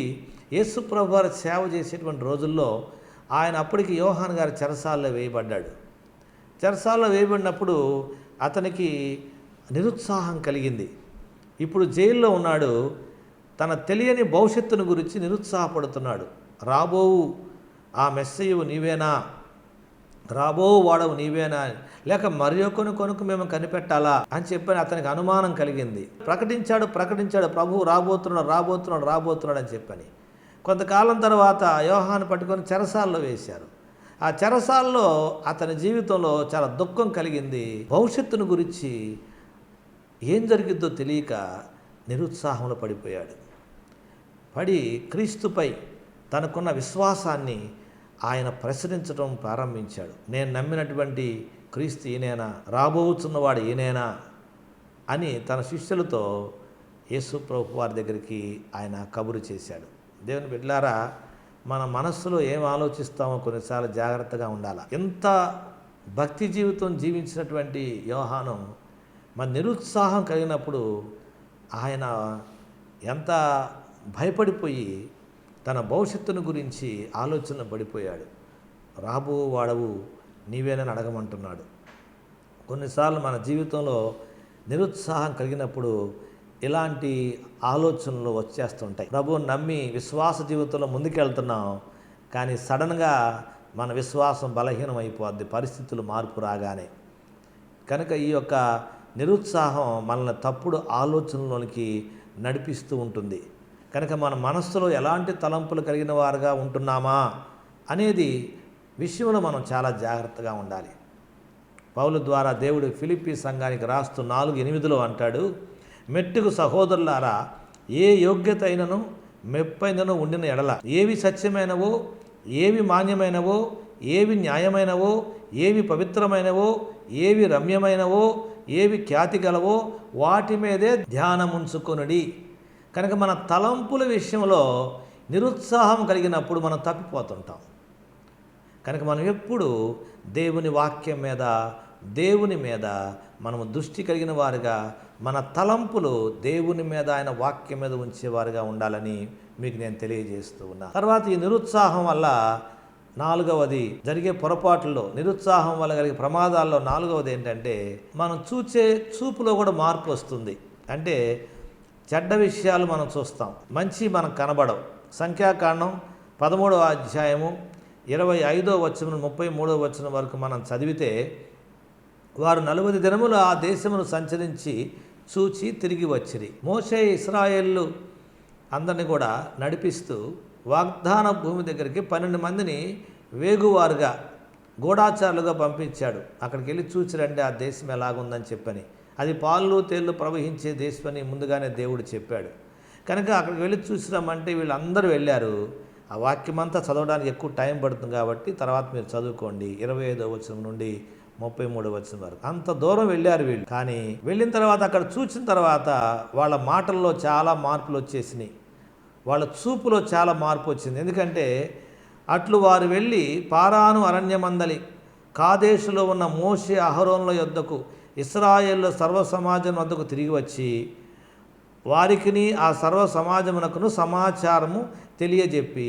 యేసు ప్రభు వారి సేవ చేసేటువంటి రోజుల్లో ఆయన అప్పటికి యోహాను గారి చెరసాల్లో వేయబడ్డాడు. చెరసాల్లో వేయబడినప్పుడు అతనికి నిరుత్సాహం కలిగింది. ఇప్పుడు జైల్లో ఉన్నాడు. తన తెలియని భవిష్యత్తును గురించి నిరుత్సాహపడుతున్నాడు. రాబోవు ఆ మెస్సయ్యవు నీవేనా, రాబోవు వాడవు నీవేనా, లేక మరి ఒకని కొనుక్కు మేము కనిపెట్టాలా అని చెప్పని అతనికి అనుమానం కలిగింది. ప్రకటించాడు ప్రభువు రాబోతున్నాడు అని చెప్పని. కొంతకాలం తర్వాత యోహాను పట్టుకొని చెరసాల్లో వేశారు. ఆ చెరసాల్లో అతని జీవితంలో చాలా దుఃఖం కలిగింది. భవిష్యత్తును గురించి ఏం జరిగిద్దో తెలియక నిరుత్సాహంలో పడిపోయాడు. పడి క్రీస్తుపై తనకున్న విశ్వాసాన్ని ఆయన ప్రశ్నించడం ప్రారంభించాడు. నేను నమ్మినటువంటి క్రీస్తు ఈయనేనా, రాబోతున్నవాడు ఈయనేనా అని తన శిష్యులతో యేసు ప్రభు వారి దగ్గరికి ఆయన కబురు చేశాడు. దేవుని బిడ్డలారా, మన మనస్సులో ఏం ఆలోచిస్తామో కొన్నిసార్లు జాగ్రత్తగా ఉండాలి. ఎంత భక్తి జీవితం జీవించినటువంటి యోహాను మన నిరుత్సాహం కలిగినప్పుడు ఆయన ఎంత భయపడిపోయి తన భవిష్యత్తును గురించి ఆలోచన పడిపోయాడు. రాబో వాడవు నీవేనని అడగమంటున్నాడు. కొన్నిసార్లు మన జీవితంలో నిరుత్సాహం కలిగినప్పుడు ఇలాంటి ఆలోచనలు వచ్చేస్తుంటాయి. ప్రభువుని నమ్మి విశ్వాస జీవితంలో ముందుకెళ్తున్నాం, కానీ సడన్గా మన విశ్వాసం బలహీనం అయిపోద్ది పరిస్థితులు మార్పు రాగానే. కనుక ఈ యొక్క నిరుత్సాహం మనల్ని తప్పుడు ఆలోచనలోనికి నడిపిస్తూ ఉంటుంది. కనుక మన మనస్సులో ఎలాంటి తలంపులు కలిగిన వారుగా ఉంటున్నామా అనేది విషయంలో మనం చాలా జాగ్రత్తగా ఉండాలి. పౌలు ద్వారా దేవుడు ఫిలిప్పీ సంఘానికి రాస్తూ 4:8 అంటాడు, మెట్టుకు సహోదరులారా, ఏ యోగ్యత అయినను మెప్పైనను ఉండిన ఎడల, ఏవి సత్యమైనవో, ఏవి మాన్యమైనవో, ఏవి న్యాయమైనవో, ఏవి పవిత్రమైనవో, ఏవి రమ్యమైనవో, ఏవి ఖ్యాతి గలవో వాటి మీదే ధ్యానముంచుకొనుడి. కనుక మన తలంపుల విషయంలో నిరుత్సాహం కలిగినప్పుడు మనం తప్పిపోతుంటాం. కనుక మనం ఎప్పుడు దేవుని వాక్యం మీద, దేవుని మీద మనము దృష్టి కలిగిన వారుగా, మన తలంపులు దేవుని మీద, ఆయన వాక్యం మీద ఉంచేవారుగా ఉండాలని మీకు నేను తెలియజేస్తూ ఉన్నా. తర్వాత ఈ నిరుత్సాహం వల్ల నాలుగవది జరిగే పొరపాట్లలో, నిరుత్సాహం వల్ల కలిగే ప్రమాదాల్లో నాలుగవది ఏంటంటే మనం చూసే చూపులో కూడా మార్పు వస్తుంది. అంటే చెడ్డ విషయాలు మనం చూస్తాం, మంచి మనకు కనబడవు. సంఖ్యాకాండం 13వ అధ్యాయము 25వ వచనం 33వ వచనం వరకు మనం చదివితే, వారు 40 దినములు ఆ దేశమును సంచరించి చూచి తిరిగి వచ్చిరి. మోషే ఇశ్రాయేలు అందరిని కూడా నడిపిస్తూ వాగ్దాన భూమి దగ్గరికి 12 మందిని వేగువారుగా గూఢాచారులుగా పంపించాడు. అక్కడికి వెళ్ళి చూసి రండి ఆ దేశం ఎలాగుందని చెప్పని. అది పాలు తేళ్లు ప్రవహించే దేశం అని ముందుగానే దేవుడు చెప్పాడు. కనుక అక్కడికి వెళ్ళి చూసిరామంటే వీళ్ళందరూ వెళ్ళారు. ఆ వాక్యం అంతా చదవడానికి ఎక్కువ టైం పడుతుంది కాబట్టి తర్వాత మీరు చదువుకోండి. 25వ వచనం నుండి 33వ వచనం వరకు అంత దూరం వెళ్ళారు వీళ్ళు. కానీ వెళ్ళిన తర్వాత అక్కడ చూసిన తర్వాత వాళ్ళ మాటల్లో చాలా మార్పులు వచ్చేసినాయి, వాళ్ళ చూపులో చాలా మార్పు వచ్చింది. ఎందుకంటే అట్లు వారు వెళ్ళి పారాను అరణ్యమందలి కాదేశులో ఉన్న మోషే అహరోనుల యొద్దకు ఇశ్రాయేలు సర్వ సమాజం వద్దకు తిరిగి వచ్చి వారికిని ఆ సర్వ సమాజమునకును సమాచారము తెలియజెప్పి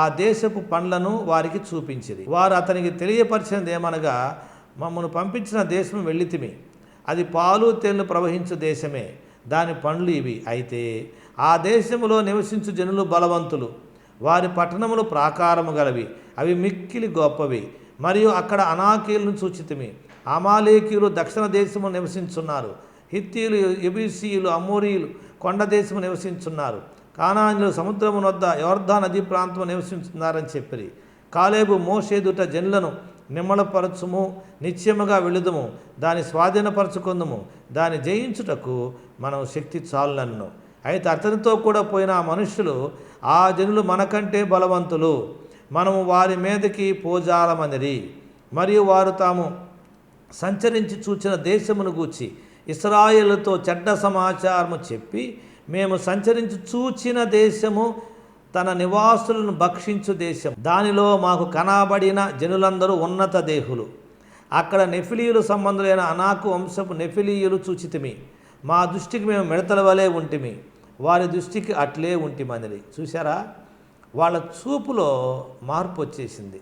ఆ దేశపు పండ్లను వారికి చూపించిరి. వారు అతనికి తెలియపరిచినది ఏమనగా, మమ్మను పంపించిన దేశం వెళ్ళితిమి, అది పాలు తేళ్లు ప్రవహించు దేశమే, దాని పండ్లు ఇవి. అయితే ఆ దేశములో నివసించు జనులు బలవంతులు, వారి పట్టణములు ప్రాకారము గలవి, అవి మిక్కిలి గొప్పవి. మరియు అక్కడ అనాకీలను చూచితిమి. అమాలేకీయులు దక్షిణ దేశము నివసించున్నారు, హిత్తీయులు, యెబూసీయులు, అమోరీయులు కొండ దేశము నివసించున్నారు, కానానీయులు సముద్రము వద్ద యొర్దా నదీ ప్రాంతము నివసించున్నారని చెప్పిరి. కాలేబు మోషే ఎదుట జనులను నిమ్మలపరచుము, నిశ్చయముగా వెళుదుము, దాన్ని స్వాధీనపరచుకుందుము, దాన్ని జయించుటకు మనం శక్తి చాలునన్ను. అయితే అతనితో కూడా పోయిన ఆ మనుష్యులు, ఆ జనులు మనకంటే బలవంతులు, మనము వారి మీదకి పోజాలమనిరి. మరియు వారు తాము సంచరించి చూచిన దేశమును గూర్చి ఇశ్రాయేలుతో చెడ్డ సమాచారము చెప్పి, మేము సంచరించి చూచిన దేశము తన నివాసులను భక్షించు దేశం, దానిలో మాకు కనబడిన జనులందరూ ఉన్నత దేహులు, అక్కడ నెఫిలీయులు సంబంధులైన అనాకు వంశపు నెఫిలీయులు చూచితిమి, మా దృష్టికి మేము మిడతల వలె ఉంటిమి, వారి దృష్టికి అట్లే ఉంటిమని. చూసారా, వాళ్ళ చూపులో మార్పు వచ్చేసింది.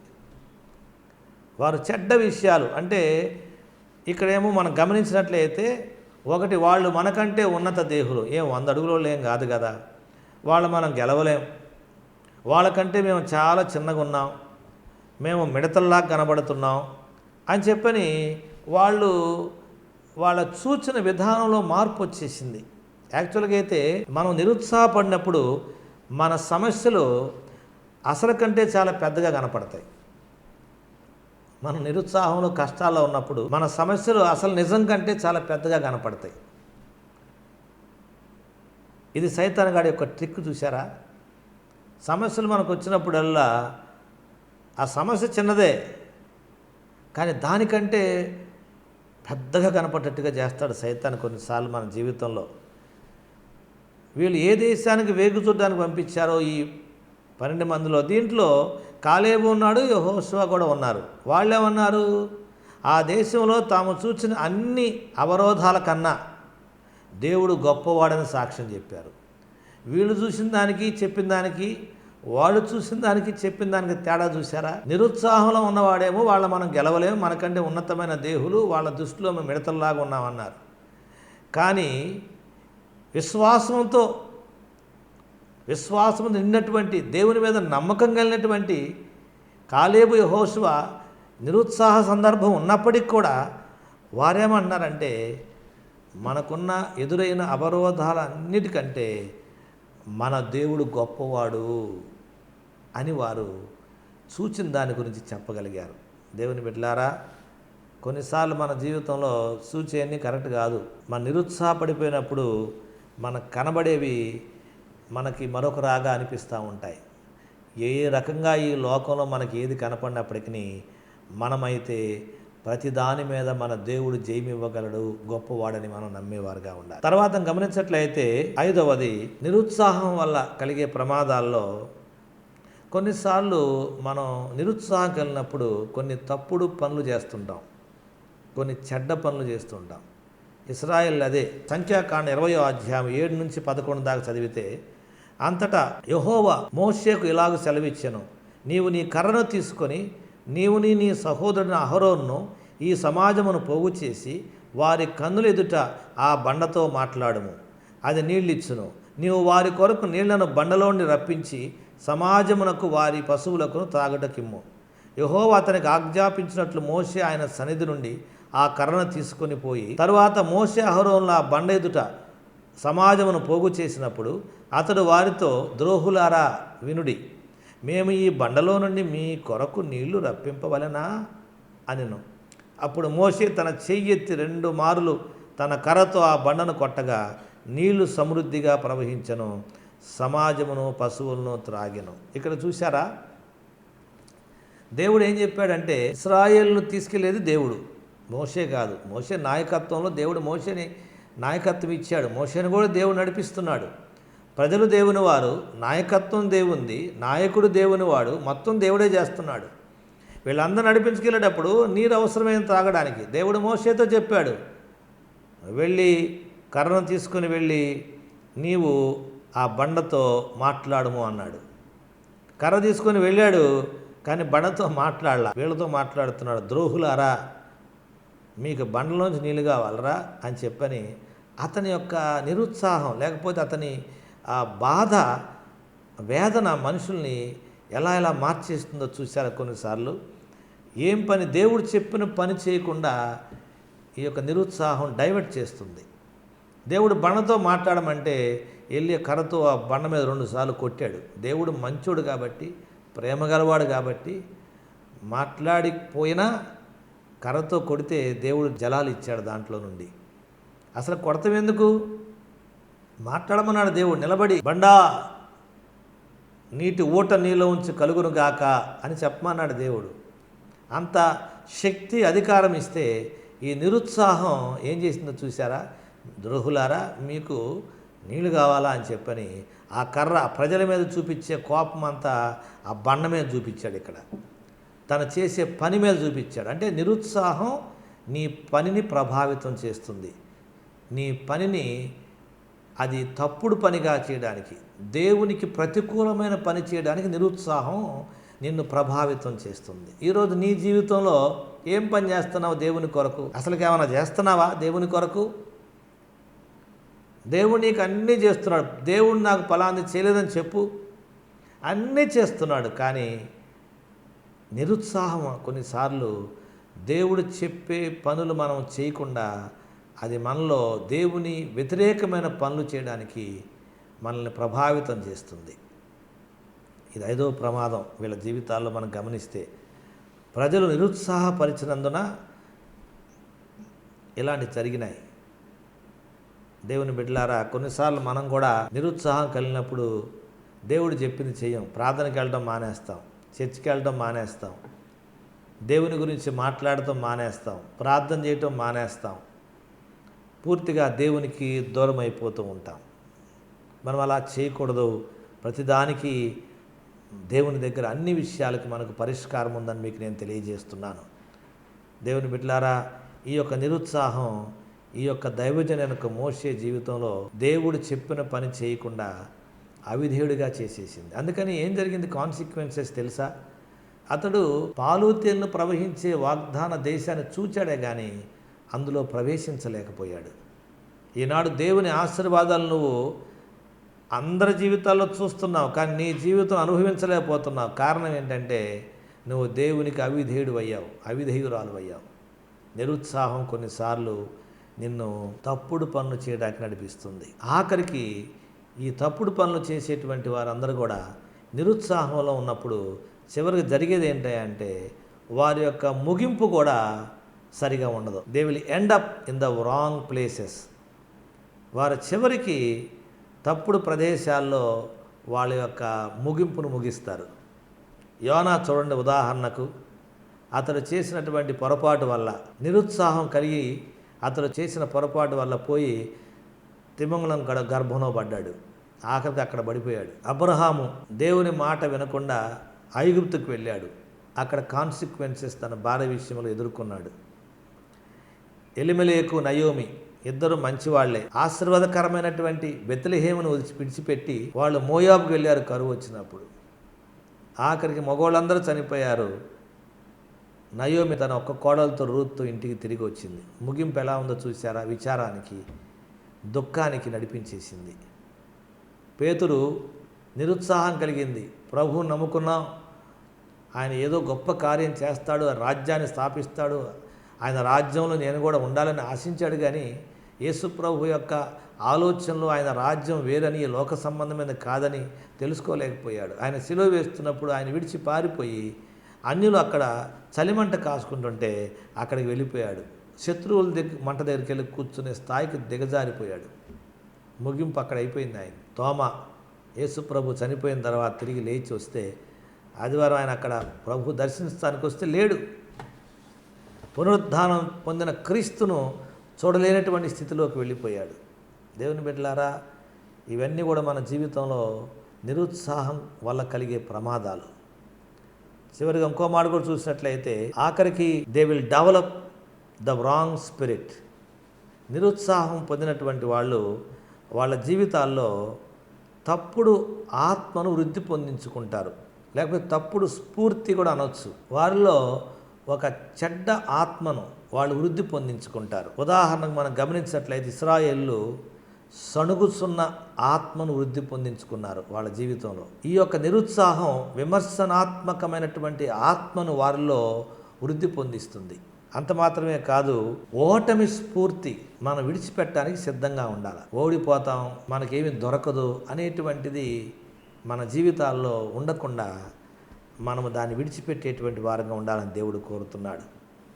వారు చెడ్డ విషయాలు అంటే ఇక్కడేమో మనం గమనించినట్లయితే, ఒకటి వాళ్ళు మనకంటే ఉన్నత దేహులు, 100 అడుగులు ఏం కాదు కదా, వాళ్ళు మనం గెలవలేం, వాళ్ళకంటే మేము చాలా చిన్నగా ఉన్నాం, మేము మిడతల్లా కనబడుతున్నాం అని చెప్పని వాళ్ళ సూచన విధానంలో మార్పు వచ్చేసింది. యాక్చువల్గా అయితే మనం నిరుత్సాహపడినప్పుడు మన సమస్యలు అసలు కంటే చాలా పెద్దగా కనపడతాయి. మనం నిరుత్సాహంలో కష్టాల్లో ఉన్నప్పుడు మన సమస్యలు అసలు నిజం కంటే చాలా పెద్దగా కనపడతాయి. ఇది సైతాన్ గాడి యొక్క ట్రిక్. చూసారా, సమస్యలు మనకు వచ్చినప్పుడల్లా ఆ సమస్య చిన్నదే కానీ దానికంటే పెద్దగా కనపడేట్టుగా చేస్తాడు సైతాన్ కొన్నిసార్లు మన జీవితంలో. వీళ్ళు ఏ దేశానికి వేగు చూడడానికి పంపించారో ఈ 12 మందిలో, దీంట్లో కాలేబు ఉన్నాడు, యెహోషువ కూడా ఉన్నారు. వాళ్ళేమన్నారు, ఆ దేశంలో తాము చూసిన అన్ని అవరోధాల కన్నా దేవుడు గొప్పవాడని సాక్ష్యం చెప్పారు. వీళ్ళు చూసిన దానికి చెప్పిన దానికి, వాళ్ళు చూసిన దానికి చెప్పిన దానికి తేడా చూసారా? నిరుత్సాహంలో ఉన్నవాడేమో వాళ్ళ మనం గెలవలేము, మనకంటే ఉన్నతమైన దేహులు, వాళ్ళ దృష్టిలో మేము మిడతల్లాగా ఉన్నామన్నారు. కానీ విశ్వాసంతో నిన్నటువంటి, దేవుని మీద నమ్మకం కలిగినటువంటి కాలేబు, యెహోషువ నిరుత్సాహ సందర్భం ఉన్నప్పటికీ కూడా వారేమన్నారంటే, మనకున్న ఎదురైన అవరోధాలన్నిటికంటే మన దేవుడు గొప్పవాడు అని వారు సూచిన దాని గురించి చెప్పగలిగారు. దేవుని బిడ్డలారా, కొన్నిసార్లు మన జీవితంలో సూచేయన్ని కరెక్ట్ కాదు. మన నిరుత్సాహపడిపోయినప్పుడు మనకు కనబడేవి మనకి మరొక రాగా అనిపిస్తూ ఉంటాయి. ఏ రకంగా ఈ లోకంలో మనకి ఏది కనపడినప్పటికీ మనమైతే ప్రతి దాని మీద మన దేవుడు జయమివ్వగలడు, గొప్పవాడని మనం నమ్మేవారుగా ఉండాలి. తర్వాత గమనించట్లయితే 5వది, నిరుత్సాహం వల్ల కలిగే ప్రమాదాల్లో కొన్నిసార్లు మనం నిరుత్సాహం కలిగినప్పుడు కొన్ని తప్పుడు పనులు చేస్తుంటాం, కొన్ని చెడ్డ పనులు చేస్తుంటాం. ఇశ్రాయేలు అదే సంఖ్యాకాండం 20వ అధ్యాయం 7 నుంచి 11 దాకా చదివితే, అంతటా యెహోవా మోషేకు ఇలాగ సెలవిచ్చెను, నీవు నీ కర్రను తీసుకొని నీవుని నీ సహోదరుని అహరోన్ను ఈ సమాజమును పోగు చేసి వారి కన్నుల ఎదుట ఆ బండతో మాట్లాడుము, అది నీళ్ళిచ్చును. నీవు వారి కొరకు నీళ్లను బండలోని రప్పించి సమాజమునకు వారి పశువులకు త్రాగుటకిమ్ము. యెహోవా అతనికి ఆజ్ఞాపించినట్లు మోషే ఆయన సన్నిధి నుండి ఆ కర్రను తీసుకొని పోయి తరువాత మోషే అహరోనుల ఆ బండ ఎదుట సమాజమును పోగు చేసినప్పుడు అతడు వారితో, ద్రోహులారా వినుడి, మేము ఈ బండలో నుండి మీ కొరకు నీళ్లు రప్పింపవలెనా అనెను. అప్పుడు మోషే తన చెయ్యెత్తి 2 మారులు తన కర్రతో ఆ బండను కొట్టగా నీళ్లు సమృద్ధిగా ప్రవహించెను, సమాజమును పశువులను త్రాగెను. ఇక్కడ చూసారా, దేవుడు ఏం చెప్పాడంటే ఇశ్రాయేలును తీసుకెళ్లేది దేవుడు, మోషే కాదు. మోషే నాయకత్వంలో దేవుడు మోషేని నాయకత్వం ఇచ్చాడు, మోషేని కూడా దేవుడు నడిపిస్తున్నాడు. ప్రజలు దేవుని వారు, నాయకత్వం దేవుంది, నాయకుడు దేవుని వాడు, మొత్తం దేవుడే చేస్తున్నాడు. వీళ్ళందరూ నడిపించుకెళ్ళేటప్పుడు నీరు అవసరమైన త్రాగడానికి దేవుడు మోషేతో చెప్పాడు, వెళ్ళి కర్రను తీసుకుని వెళ్ళి నీవు ఆ బండతో మాట్లాడము అన్నాడు. కర్ర తీసుకొని వెళ్ళాడు, కానీ బండతో మాట్లాడలా, వీళ్ళతో మాట్లాడుతున్నాడు. ద్రోహులారా, మీకు బండలోంచి నీళ్ళు కావాలరా అని చెప్పని అతని యొక్క నిరుత్సాహం, లేకపోతే అతని ఆ బాధ, వేదన మనుషుల్ని ఎలా ఎలా మార్చేస్తుందో చూశారు. కొన్నిసార్లు ఏం పని, దేవుడు చెప్పిన పని చేయకుండా ఈ యొక్క నిరుత్సాహం డైవర్ట్ చేస్తుంది. దేవుడు బండతో మాట్లాడమంటే వెళ్ళి కర్రతో ఆ బండ మీద 2 సార్లు కొట్టాడు. దేవుడు మంచోడు కాబట్టి, ప్రేమ గలవాడు కాబట్టి మాట్లాడిపోయినా కర్రతో కొడితే దేవుడు జలాలు ఇచ్చాడు దాంట్లో నుండి. అసలు కొడతాం ఎందుకు, మాట్లాడమన్నాడు దేవుడు. నిలబడి బండా నీటి ఊట నీలో ఉంచి కలుగును గాక అని చెప్పమన్నాడు దేవుడు. అంత శక్తి అధికారం ఇస్తే ఈ నిరుత్సాహం ఏం చేసిందో చూసారా. ద్రోహులారా, మీకు నీళ్ళు కావాలా అని చెప్పని ఆ కర్ర ప్రజల మీద చూపించే కోపం అంతా ఆ బండ మీద చూపించాడు. ఇక్కడ తను చేసే పని మీద చూపించాడు. అంటే నిరుత్సాహం నీ పనిని ప్రభావితం చేస్తుంది. నీ పనిని అది తప్పుడు పనిగా చేయడానికి, దేవునికి ప్రతికూలమైన పని చేయడానికి నిరుత్సాహం నిన్ను ప్రభావితం చేస్తుంది. ఈరోజు నీ జీవితంలో ఏం పని చేస్తున్నావు దేవుని కొరకు? అసలుకి ఏమైనా చేస్తున్నావా దేవుని కొరకు? దేవుడు నీకు అన్నీ చేస్తున్నాడు. దేవుడు నాకు ఫలాన్ని చేయలేదని చెప్పు, అన్నీ చేస్తున్నాడు. కానీ నిరుత్సాహం కొన్నిసార్లు దేవుడు చెప్పే పనులు మనం చేయకుండా అది మనలో దేవుని వ్యతిరేకమైన పనులు చేయడానికి మనల్ని ప్రభావితం చేస్తుంది. ఇది 5వ ప్రమాదం వీళ్ళ జీవితాల్లో మనం గమనిస్తే. ప్రజలు నిరుత్సాహపరిచినందున ఇలాంటివి జరిగినాయి. దేవుని బిడ్డలారా, కొన్నిసార్లు మనం కూడా నిరుత్సాహం కలిగినప్పుడు దేవుడు చెప్పింది చెయ్యం. ప్రార్థనకి వెళ్ళడం మానేస్తాం, చర్చికి వెళ్ళడం మానేస్తాం, దేవుని గురించి మాట్లాడటం మానేస్తాం, ప్రార్థన చేయటం మానేస్తాం, పూర్తిగా దేవునికి దూరం అయిపోతూ ఉంటాం. మనం అలా చేయకూడదు. ప్రతిదానికి దేవుని దగ్గర అన్ని విషయాలకి మనకు పరిష్కారం ఉందని మీకు నేను తెలియజేస్తున్నాను. దేవుని బిడ్డలారా, ఈ యొక్క నిరుత్సాహం ఈ యొక్క దైవజనుక మోషే జీవితంలో దేవుడు చెప్పిన పని చేయకుండా అవిధేయుడిగా చేసేసింది. అందుకని ఏం జరిగింది, కాన్సిక్వెన్సెస్ తెలుసా? అతడు పాలు తేనెలు ప్రవహించే వాగ్దాన దేశాన్ని చూచాడే కానీ అందులో ప్రవేశించలేకపోయాడు. ఈనాడు దేవుని ఆశీర్వాదాలు నువ్వు అందరి జీవితాల్లో చూస్తున్నావు, కానీ నీ జీవితం అనుభవించలేకపోతున్నావు. కారణం ఏంటంటే నువ్వు దేవునికి అవిధేయుడు అయ్యావు, అవిధేయురాలు అయ్యావు. నిరుత్సాహం కొన్నిసార్లు నిన్ను తప్పుడు పనులు చేయడానికి నడిపిస్తుంది. ఆఖరికి ఈ తప్పుడు పనులు చేసేటువంటి వారందరూ కూడా నిరుత్సాహంలో ఉన్నప్పుడు చివరికి జరిగేది ఏంటంటే వారి యొక్క ముగింపు కూడా సరిగా ఉండదు. They will end up in the wrong places. వారు చివరికి తప్పుడు ప్రదేశాల్లో వాళ్ళ యొక్క ముగింపును ముగిస్తారు. యోనా చూడండి, ఉదాహరణకు అతడు చేసినటువంటి పొరపాటు వల్ల, నిరుత్సాహం కలిగి అతడు చేసిన పొరపాటు వల్ల పోయి తిమంగళం గర్భంలో పడ్డాడు. ఆఖరికి అక్కడ పడిపోయాడు. అబ్రహాము దేవుని మాట వినకుండా ఐగుప్తుకు వెళ్ళాడు. అక్కడ కాన్సిక్వెన్సెస్ తన భార్య విషయంలో ఎదుర్కొన్నాడు. ఎలిమెలెకు నయోమి ఇద్దరు మంచివాళ్లే. ఆశీర్వాదకరమైనటువంటి బెత్లెహేమును విడిచిపెట్టి వాళ్ళు మోయాబుకు వెళ్ళారు కరువు వచ్చినప్పుడు. ఆఖరికి మగవాళ్ళందరూ చనిపోయారు. నయోమి తన ఒక్క కోడలతో రూత్తో ఇంటికి తిరిగి వచ్చింది. ముగింపు ఎలా ఉందో చూసారా? విచారానికి, దుఃఖానికి నడిపించేసింది. పేతురు నిరుత్సాహం కలిగింది. ప్రభువు నమ్ముకున్నాం, ఆయన ఏదో గొప్ప కార్యం చేస్తాడు, రాజ్యాన్ని స్థాపిస్తాడు, ఆయన రాజ్యంలో నేను కూడా ఉండాలని ఆశించాడు. కానీ యేసు ప్రభు యొక్క ఆలోచనలు ఆయన రాజ్యం వేరని, లోక సంబంధమైన కాదని తెలుసుకోలేకపోయాడు. ఆయన సిలువ వేస్తున్నప్పుడు ఆయన విడిచి పారిపోయి అన్యులు అక్కడ చలిమంట కాసుకుంటుంటే అక్కడికి వెళ్ళిపోయాడు. శత్రువుల మంట దగ్గరికి వెళ్ళి కూర్చునే స్థాయికి దిగజారిపోయాడు. ముగింపు అక్కడ అయిపోయింది. ఆయన తోమ యేసు ప్రభు చనిపోయిన తర్వాత తిరిగి లేచి వస్తే ఆదివారం ఆయన అక్కడ ప్రభు దర్శించడానికి వస్తే లేడు. పునరుద్ధానం పొందిన క్రీస్తును చూడలేనటువంటి స్థితిలోకి వెళ్ళిపోయాడు. దేవుని బిడ్డలారా, ఇవన్నీ కూడా మన జీవితంలో నిరుత్సాహం వల్ల కలిగే ప్రమాదాలు. చివరిగా ఇంకో మాట కూడా చూసినట్లయితే ఆఖరికి they will develop the wrong spirit. నిరుత్సాహం పొందినటువంటి వాళ్ళు వాళ్ళ జీవితాల్లో తప్పుడు ఆత్మను వృద్ధి పొందించుకుంటారు, లేకపోతే తప్పుడు స్ఫూర్తి కూడా అనొచ్చు. వారిలో ఒక చెడ్డ ఆత్మను వాళ్ళు వృద్ధి పొందించుకుంటారు. ఉదాహరణకు మనం గమనించినట్లయితే ఇశ్రాయేలు సణుగుచున్న ఆత్మను వృద్ధి పొందించుకున్నారు వాళ్ళ జీవితంలో. ఈ యొక్క నిరుత్సాహం విమర్శనాత్మకమైనటువంటి ఆత్మను వారిలో వృద్ధి పొందిస్తుంది. అంత మాత్రమే కాదు, ఓటమి స్ఫూర్తి మనం విడిచిపెట్టడానికి సిద్ధంగా ఉండాలి. ఓడిపోతాం, మనకేమీ దొరకదు అనేటువంటిది మన జీవితాల్లో ఉండకుండా మనము దాన్ని విడిచిపెట్టేటువంటి వారంగా ఉండాలని దేవుడు కోరుతున్నాడు.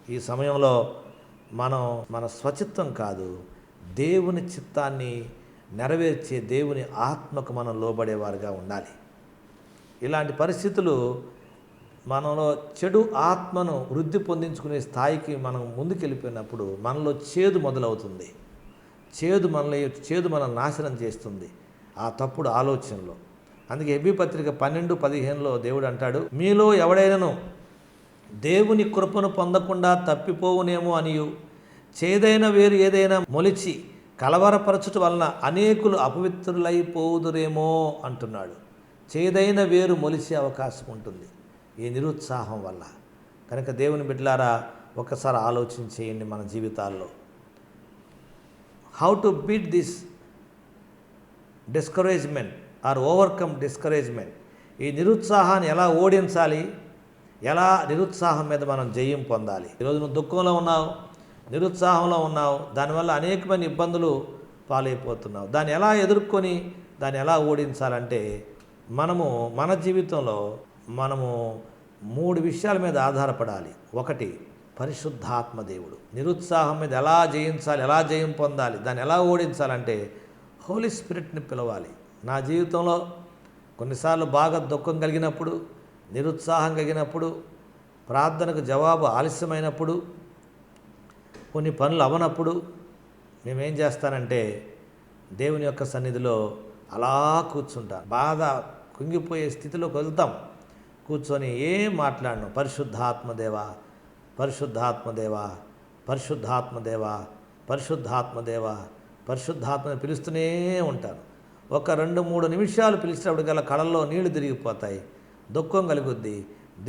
ఈ సమయంలో మనం మన స్వచిత్తం కాదు, దేవుని చిత్తాన్ని నెరవేర్చే దేవుని ఆత్మకు మనం లోబడేవారుగా ఉండాలి. ఇలాంటి పరిస్థితులు మనలో చెడు ఆత్మను వృద్ధి పొందించుకునే స్థాయికి మనం ముందుకెళ్ళిపోయినప్పుడు మనలో చేదు మొదలవుతుంది. చేదు మనల్ని నాశనం చేస్తుంది ఆ తప్పుడు ఆలోచనలో. అందుకే హెబ్రీ పత్రిక 12:15 దేవుడు అంటాడు, మీలో ఎవడైనను దేవుని కృపను పొందకుండా తప్పిపోవునేమో అనియు చేదైన వేరు ఏదైనా మొలిచి కలవరపరచుట వలన అనేకులు అపవిత్రులైపోదురేమో అంటున్నాడు. చేదైన వేరు మొలిచే అవకాశం ఉంటుంది ఈ నిరుత్సాహం వల్ల. కనుక దేవుని బిడ్డలారా, ఒకసారి ఆలోచన చేయండి మన జీవితాల్లో. How to beat this discouragement or overcome discouragement. ఈ నిరుత్సాహాన్ని ఎలా ఓడించాలి, ఎలా నిరుత్సాహం మీద మనం జయం పొందాలి. ఈరోజు నువ్వు దుఃఖంలో ఉన్నావు, నిరుత్సాహంలో ఉన్నావు, దానివల్ల అనేకమైన ఇబ్బందులు పాలైపోతున్నావు. దాన్ని ఎలా ఎదుర్కొని దాన్ని ఎలా ఓడించాలంటే మన జీవితంలో మనము 3 విషయాల మీద ఆధారపడాలి. ఒకటి, పరిశుద్ధాత్మ దేవుడు. నిరుత్సాహం మీద ఎలా జయించాలి, ఎలా జయం పొందాలి, దాన్ని ఎలా ఓడించాలంటే హోలీ స్పిరిట్ని పిలవాలి. నా జీవితంలో కొన్నిసార్లు బాగా దుఃఖం కలిగినప్పుడు, నిరుత్సాహం కలిగినప్పుడు, ప్రార్థనకు జవాబు ఆలస్యమైనప్పుడు, కొన్ని పనులు అవనప్పుడు మేమేం చేస్తానంటే దేవుని యొక్క సన్నిధిలో అలా కూర్చుంటాను. బాధ కుంగిపోయే స్థితిలోకి వెళ్తాం. కూర్చొని ఏం మాట్లాడను, పరిశుద్ధాత్మదేవా, పరిశుద్ధాత్మదేవా, పరిశుద్ధాత్మదేవా, పరిశుద్ధాత్మదేవా, పరిశుద్ధాత్మని పిలుస్తూనే ఉంటాను. ఒక 2-3 నిమిషాలు పిలిచినప్పటికల్లా కళ్ళల్లో నీళ్లు తిరిగిపోతాయి, దుఃఖం కలుగుద్ది.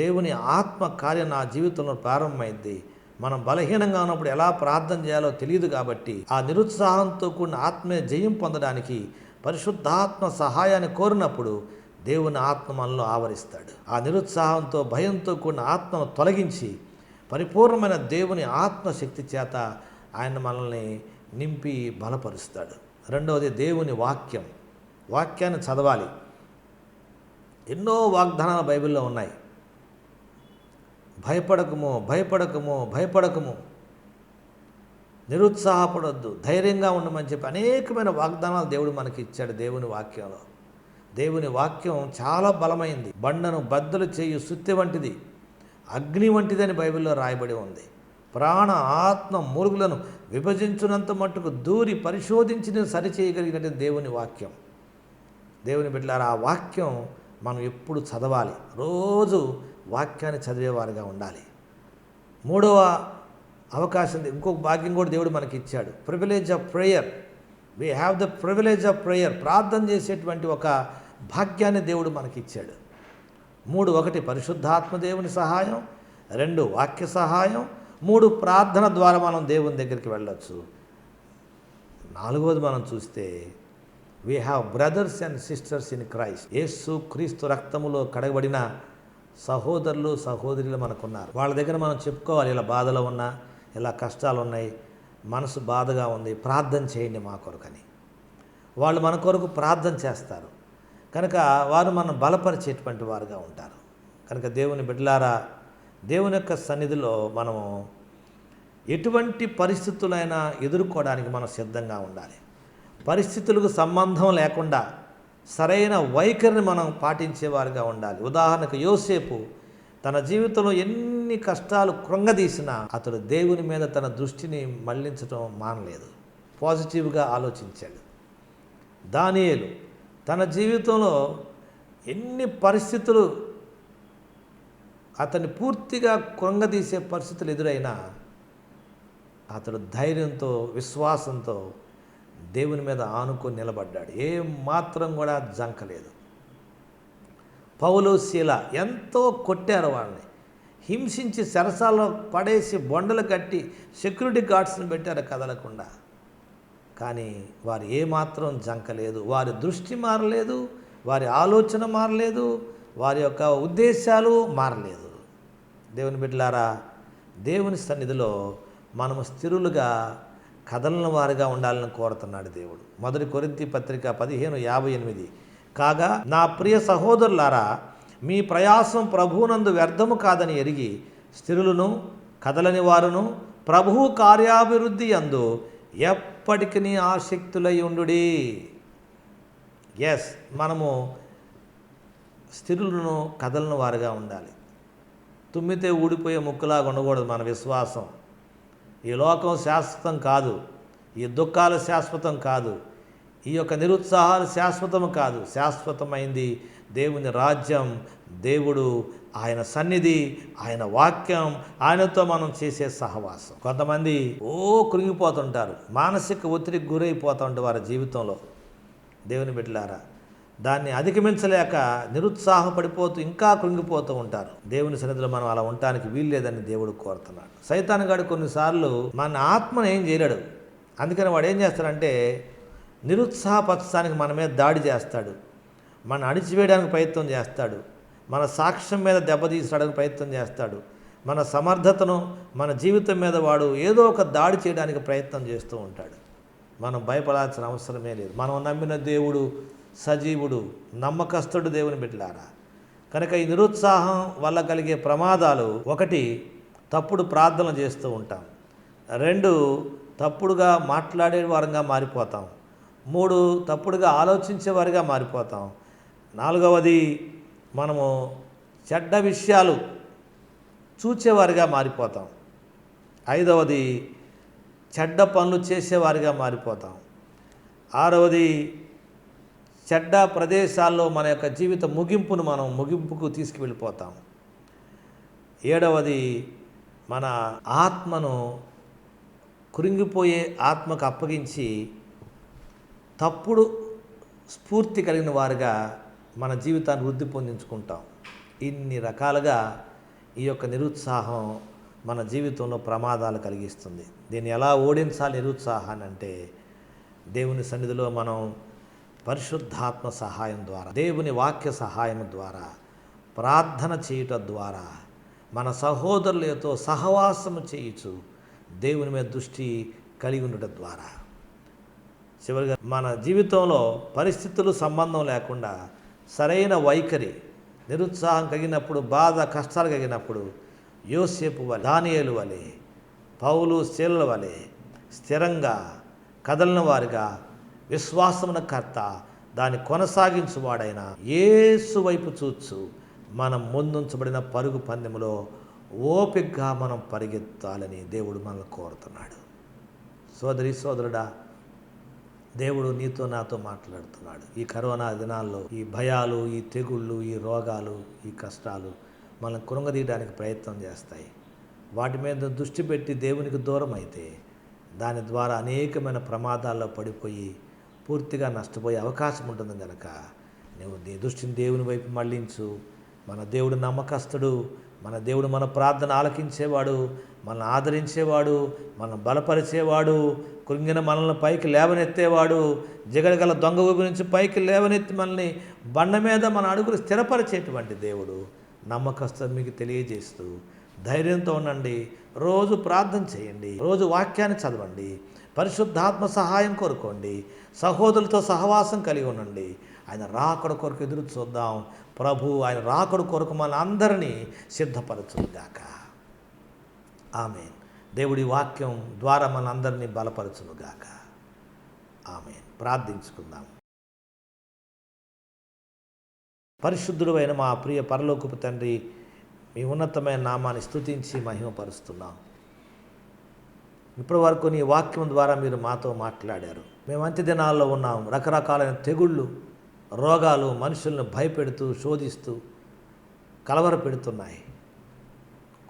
దేవుని ఆత్మ కార్యం నా జీవితంలో ప్రారంభమైంది. మనం బలహీనంగా ఉన్నప్పుడు ఎలా ప్రార్థన చేయాలో తెలియదు కాబట్టి ఆ నిరుత్సాహంతో కూడిన ఆత్మీయ జయం పొందడానికి పరిశుద్ధాత్మ సహాయాన్ని కోరినప్పుడు దేవుని ఆత్మ మనలో ఆవరిస్తాడు. ఆ నిరుత్సాహంతో భయంతో కూడిన ఆత్మను తొలగించి పరిపూర్ణమైన దేవుని ఆత్మశక్తి చేత ఆయన మనల్ని నింపి బలపరుస్తాడు. రెండవది, దేవుని వాక్యాన్ని చదవాలి. ఎన్నో వాగ్దానాలు బైబిల్లో ఉన్నాయి. భయపడకము, భయపడకము, భయపడకము, నిరుత్సాహపడొద్దు, ధైర్యంగా ఉండమని చెప్పి అనేకమైన వాగ్దానాలు దేవుడు మనకి ఇచ్చాడు. దేవుని వాక్యంలో దేవుని వాక్యం చాలా బలమైంది. బండను బద్దలు చేయు సుత్తె వంటిది, అగ్ని వంటిదని బైబిల్లో రాయబడి ఉంది. ప్రాణ ఆత్మ మూలుగులను విభజించునంత మట్టుకు దూరి పరిశోధించి సరిచేయగలిగినటువంటి దేవుని వాక్యం. దేవుని బిడ్డలారా, ఆ వాక్యం మనం ఎప్పుడు చదవాలి. రోజు వాక్యాన్ని చదివేవారుగా ఉండాలి. మూడవ అవకాశం, ఇంకొక భాగ్యం కూడా దేవుడు మనకి ఇచ్చాడు. Privilege of prayer. We have the privilege of prayer. ప్రార్థన చేసేటువంటి ఒక భాగ్యాన్ని దేవుడు మనకి ఇచ్చాడు. ఒకటి పరిశుద్ధాత్మ దేవుని సహాయం, 2 వాక్య సహాయం, 3 ప్రార్థన ద్వారా మనం దేవుని దగ్గరికి వెళ్ళొచ్చు. 4వది మనం చూస్తే we have brothers and sisters in Christ. యేసు క్రీస్తు రక్తములో కడగబడిన సహోదరులు సహోదరులు మనకున్నారు. వాళ్ళ దగ్గర మనం చెప్పుకోవాలి, ఇలా బాధలు ఉన్నా, ఇలా కష్టాలు ఉన్నాయి, మనసు బాధగా ఉంది, ప్రార్థన చేయండి మా కొరకని. వాళ్ళు మన కొరకు ప్రార్థన చేస్తారు కనుక వారు మనం బలపరిచేటువంటి వారుగా ఉంటారు. కనుక దేవుని బిడ్డలారా, దేవుని యొక్క సన్నిధిలో మనము ఎటువంటి పరిస్థితులైనా ఎదుర్కోవడానికి మనం సిద్ధంగా ఉండాలి. పరిస్థితులకు సంబంధం లేకుండా సరైన వైఖరిని మనం పాటించేవారుగా ఉండాలి. ఉదాహరణకు యోసేపు తన జీవితంలో ఎన్ని కష్టాలు కృంగదీసినా అతడు దేవుని మీద తన దృష్టిని మళ్లించడం మానలేదు, పాజిటివ్గా ఆలోచించాడు. దానియేలు తన జీవితంలో ఎన్ని పరిస్థితులు అతన్ని పూర్తిగా కృంగదీసే పరిస్థితులు ఎదురైనా అతడు ధైర్యంతో విశ్వాసంతో దేవుని మీద ఆనుకొని నిలబడ్డాడు, ఏం మాత్రం కూడా జంకలేదు. పౌలు శీల ఎంతో కొట్టారు, వాళ్ళని హింసించి చెరసాల్లో పడేసి బొండలు కట్టి సెక్యూరిటీ గార్డ్స్ని పెట్టారు కదలకుండా. కానీ వారు ఏమాత్రం జంకలేదు, వారి దృష్టి మారలేదు, వారి ఆలోచన మారలేదు, వారి యొక్క ఉద్దేశాలు మారలేదు. దేవుని బిడ్డలారా, దేవుని సన్నిధిలో మనము స్థిరులుగా కదలని వారిగా ఉండాలని కోరుతున్నాడు దేవుడు. 1 కొరింథీ పత్రిక 15:58 కాగా నా ప్రియ సహోదరులారా, మీ ప్రయాసం ప్రభువునందు వ్యర్థము కాదని ఎరిగి స్థిరులను కదలని వారును ప్రభువు కార్యాభివృద్ధి యందు ఎప్పటికీ ఆసక్తులై ఉండుడి. మనము స్థిరులను కదలని వారుగా ఉండాలి. తుమ్మితే ఊడిపోయే ముక్కులాగా ఉండకూడదు మన విశ్వాసం. ఈ లోకం శాశ్వతం కాదు, ఈ దుఃఖాలు శాశ్వతం కాదు, ఈ యొక్క నిరుత్సాహాలు శాశ్వతం కాదు. శాశ్వతమైంది దేవుని రాజ్యం, దేవుడు, ఆయన సన్నిధి, ఆయన వాక్యం, ఆయనతో మనం చేసే సహవాసం. కొంతమంది కృంగిపోతుంటారు, మానసిక ఒత్తిడికి గురైపోతూ ఉంటారు వారి జీవితంలో. దేవుని బిడ్డలారా, దాన్ని అధిగమించలేక నిరుత్సాహపడిపోతూ ఇంకా కృంగిపోతూ ఉంటారు. దేవుని సన్నిధిలో మనం అలా ఉండటానికి వీల్లేదని దేవుడు కోరుతున్నాడు. సైతాను గాడు కొన్నిసార్లు మన ఆత్మను ఏం చేయలేడు, అందుకని వాడు ఏం చేస్తాడంటే నిరుత్సాహపరచడానికి మన మీద దాడి చేస్తాడు, మన అణిచివేయడానికి ప్రయత్నం చేస్తాడు, మన సాక్ష్యం మీద దెబ్బతీసడానికి ప్రయత్నం చేస్తాడు, మన సమర్థతను, మన జీవితం మీద వాడు ఏదో ఒక దాడి చేయడానికి ప్రయత్నం చేస్తూ ఉంటాడు. మనం భయపడాల్సిన అవసరమే లేదు. మనం నమ్మిన దేవుడు సజీవుడు, నమ్మకస్తుడు. దేవుని బిడ్డలారా, కనుక ఈ నిరుత్సాహం వల్ల కలిగే ప్రమాదాలు: 1 తప్పుడు ప్రార్థన చేస్తూ ఉంటాం, 2 తప్పుడుగా మాట్లాడే వారంగా మారిపోతాం, 3 తప్పుడుగా ఆలోచించే వారిగా మారిపోతాం, 4వది మనము చెడ్డ విషయాలు చూచేవారిగా మారిపోతాం, 5వది చెడ్డ పనులు చేసేవారిగా మారిపోతాం, 6వది చెడ్డ ప్రదేశాల్లో మన యొక్క జీవిత ముగింపుకు తీసుకువెళ్ళిపోతాం, 7వది మన ఆత్మను కృంగిపోయే ఆత్మకు అప్పగించి తప్పుడు స్ఫూర్తి కలిగిన వారుగా మన జీవితాన్ని వృద్ధి పొందించుకుంటాం. ఇన్ని రకాలుగా ఈ యొక్క నిరుత్సాహం మన జీవితంలో ప్రమాదాలు కలిగిస్తుంది. దీన్ని ఎలా ఓడించాలి నిరుత్సాహాన్ని అంటే, దేవుని సన్నిధిలో మనం పరిశుద్ధాత్మ సహాయం ద్వారా, దేవుని వాక్య సహాయం ద్వారా, ప్రార్థన చేయుట ద్వారా, మన సహోదరులతో సహవాసము చేయుచు దేవుని మీద దృష్టి కలిగి ఉండటం ద్వారా, చివరిగా మన జీవితంలో పరిస్థితులు సంబంధం లేకుండా సరైన వైఖరి, నిరుత్సాహం కలిగినప్పుడు, బాధ కష్టాలు కలిగినప్పుడు యోసేపు వలె, దానియేలు వలె, పౌలు శీలల వలె స్థిరంగా కదలిన వారిగా, విశ్వాసమున కర్త, దాన్ని కొనసాగించువాడైన యేసు వైపు చూచు మనం ముందుంచబడిన పరుగు పందెములో ఓపికగా మనం పరిగెత్తాలని దేవుడు మనల్ని కోరుతున్నాడు. సోదరి సోదరుడా, దేవుడు నీతో నాతో మాట్లాడుతున్నాడు. ఈ కరోనా దినాల్లో ఈ భయాలు, ఈ తెగుళ్ళు, ఈ రోగాలు, ఈ కష్టాలు మనల్ని కృంగదీయడానికి ప్రయత్నం చేస్తాయి. వాటి మీద దృష్టి పెట్టి దేవునికి దూరం అయితే దాని ద్వారా అనేకమైన ప్రమాదాల్లో పడిపోయి పూర్తిగా నష్టపోయే అవకాశం ఉంటుంది. కనుక నువ్వు నీ దృష్టిని దేవుని వైపు మళ్లించు, మన దేవుడు నమ్మకస్తుడు, మన దేవుడు మన ప్రార్థన ఆలకించేవాడు, మనల్ని ఆదరించేవాడు, మనం బలపరిచేవాడు, కృంగిన మనల్ని పైకి లేవనెత్తేవాడు, జిగడగల దొంగ ఊబి నుంచి పైకి లేవనెత్తి మనల్ని బండ మీద మన అడుగులు స్థిరపరిచేటువంటి దేవుడు నమ్మకస్తుడు మీకు తెలియజేస్తూ ధైర్యంతో ఉండండి. రోజు ప్రార్థన చేయండి, రోజు వాక్యాన్ని చదవండి, పరిశుద్ధాత్మ సహాయం కోరుకోండి, సహోదరులతో సహవాసం కలిగి ఉండండి. ఆయన రాకడ కొరకు ఎదురు చూద్దాం. ప్రభు ఆయన రాకడ కొరకు మన అందరినీ సిద్ధపరచునుగాక. ఆమేన్. దేవుడి వాక్యం ద్వారా మన అందరినీ బలపరచునుగాక. ఆమేన్. ప్రార్థించుకుందాం. పరిశుద్ధుడు అయిన మా ప్రియ పరలోకపు తండ్రి, మీ ఉన్నతమైన నామాన్ని స్తుతించి మహిమపరుస్తున్నాం. ఇప్పటి వరకు నీ వాక్యం ద్వారా మీరు మాతో మాట్లాడారు. మేము అంత్య దినాల్లో ఉన్నాం. రకరకాలైన తెగుళ్ళు, రోగాలు మనుషులను భయపెడుతూ శోధిస్తూ కలవరపెడుతున్నాయి.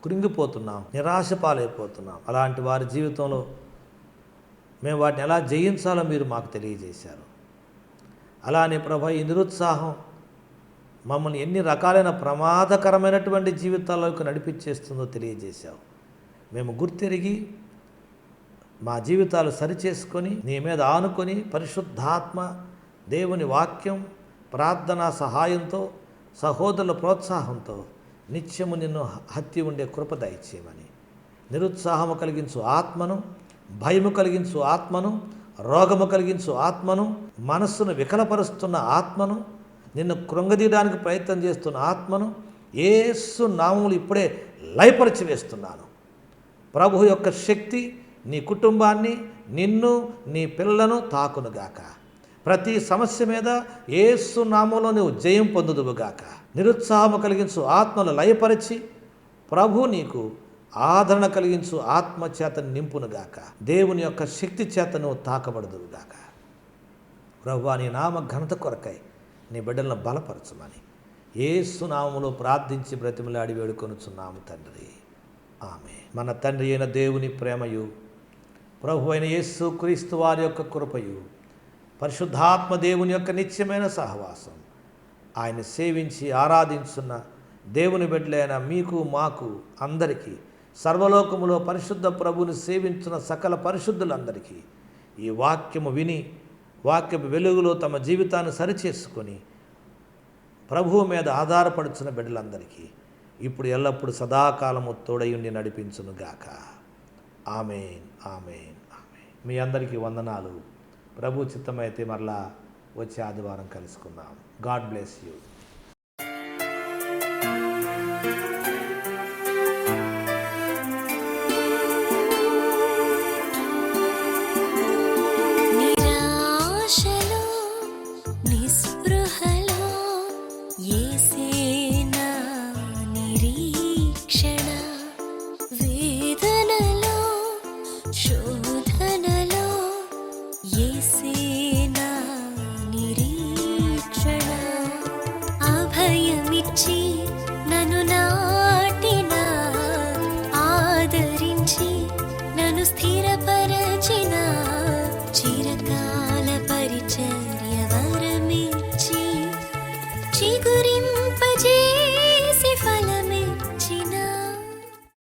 కృంగిపోతున్నాం, నిరాశ పాలైపోతున్నాం. అలాంటి వారి జీవితంలో మేము వాటిని ఎలా జయించాలో మీరు మాకు తెలియజేశారు. అలానే ప్రభా, ఈ నిరుత్సాహం మమ్మల్ని ఎన్ని రకాలైన ప్రమాదకరమైనటువంటి జీవితాల్లోకి నడిపించేస్తుందో తెలియజేశావు. మేము గుర్తెరిగి మా జీవితాలు సరిచేసుకొని నీ మీద ఆనుకొని పరిశుద్ధాత్మ దేవుని వాక్యం ప్రార్థనా సహాయంతో సహోదరుల ప్రోత్సాహంతో నిత్యము నిన్ను హత్తి ఉండే కృప దయచేయమని, నిరుత్సాహము కలిగించు ఆత్మను, భయము కలిగించు ఆత్మను, రోగము కలిగించు ఆత్మను, మనస్సును వికలపరుస్తున్న ఆత్మను, నిన్ను కృంగదీయడానికి ప్రయత్నం చేస్తున్న ఆత్మను యేసు నామములు ఇప్పుడే లయపరిచి వేస్తున్నాను. ప్రభు యొక్క శక్తి నీ కుటుంబాన్ని, నిన్ను, నీ పిల్లలను తాకునుగాక. ప్రతి సమస్య మీద యేసు నామములో నువ్వు జయం పొందుదువుగాక. నిరుత్సాహము కలిగించు ఆత్మను లయపరిచి ప్రభు నీకు ఆదరణ కలిగించు ఆత్మ చేత నింపునుగాక. దేవుని యొక్క శక్తి చేత నువ్వు తాకబడదువుగాక. ప్రభువా, నీ నామ ఘనత కొరకై నీ బిడ్డలను బలపరచమని యేసు నామములో ప్రార్థించి బ్రతిమలాడి వేడుకొనుచున్నాము తండ్రి. ఆమె. మన తండ్రి అయిన దేవుని ప్రేమయు, ప్రభు అయిన యేసు క్రీస్తు వారి యొక్క కృపయు, పరిశుద్ధాత్మ దేవుని యొక్క నిత్యమైన సహవాసం, ఆయన సేవించి ఆరాధించున్న దేవుని బిడ్డలైన మీకు, మాకు అందరికీ, సర్వలోకములో పరిశుద్ధ ప్రభువుని సేవించున్న సకల పరిశుద్ధులందరికీ, ఈ వాక్యము విని వాక్యపు వెలుగులో తమ జీవితాన్ని సరిచేసుకొని ప్రభువు మీద ఆధారపడుచున్న బిడ్డలందరికీ ఇప్పుడు ఎల్లప్పుడూ సదాకాలము తోడయుండి నడిపించునుగాక. ఆమేన్, ఆమేన్, ఆమేన్. మీ అందరికీ వందనాలు. ప్రభు చిత్తమైతే మరలా వచ్చే ఆదివారం కలుసుకుందాం. God bless you.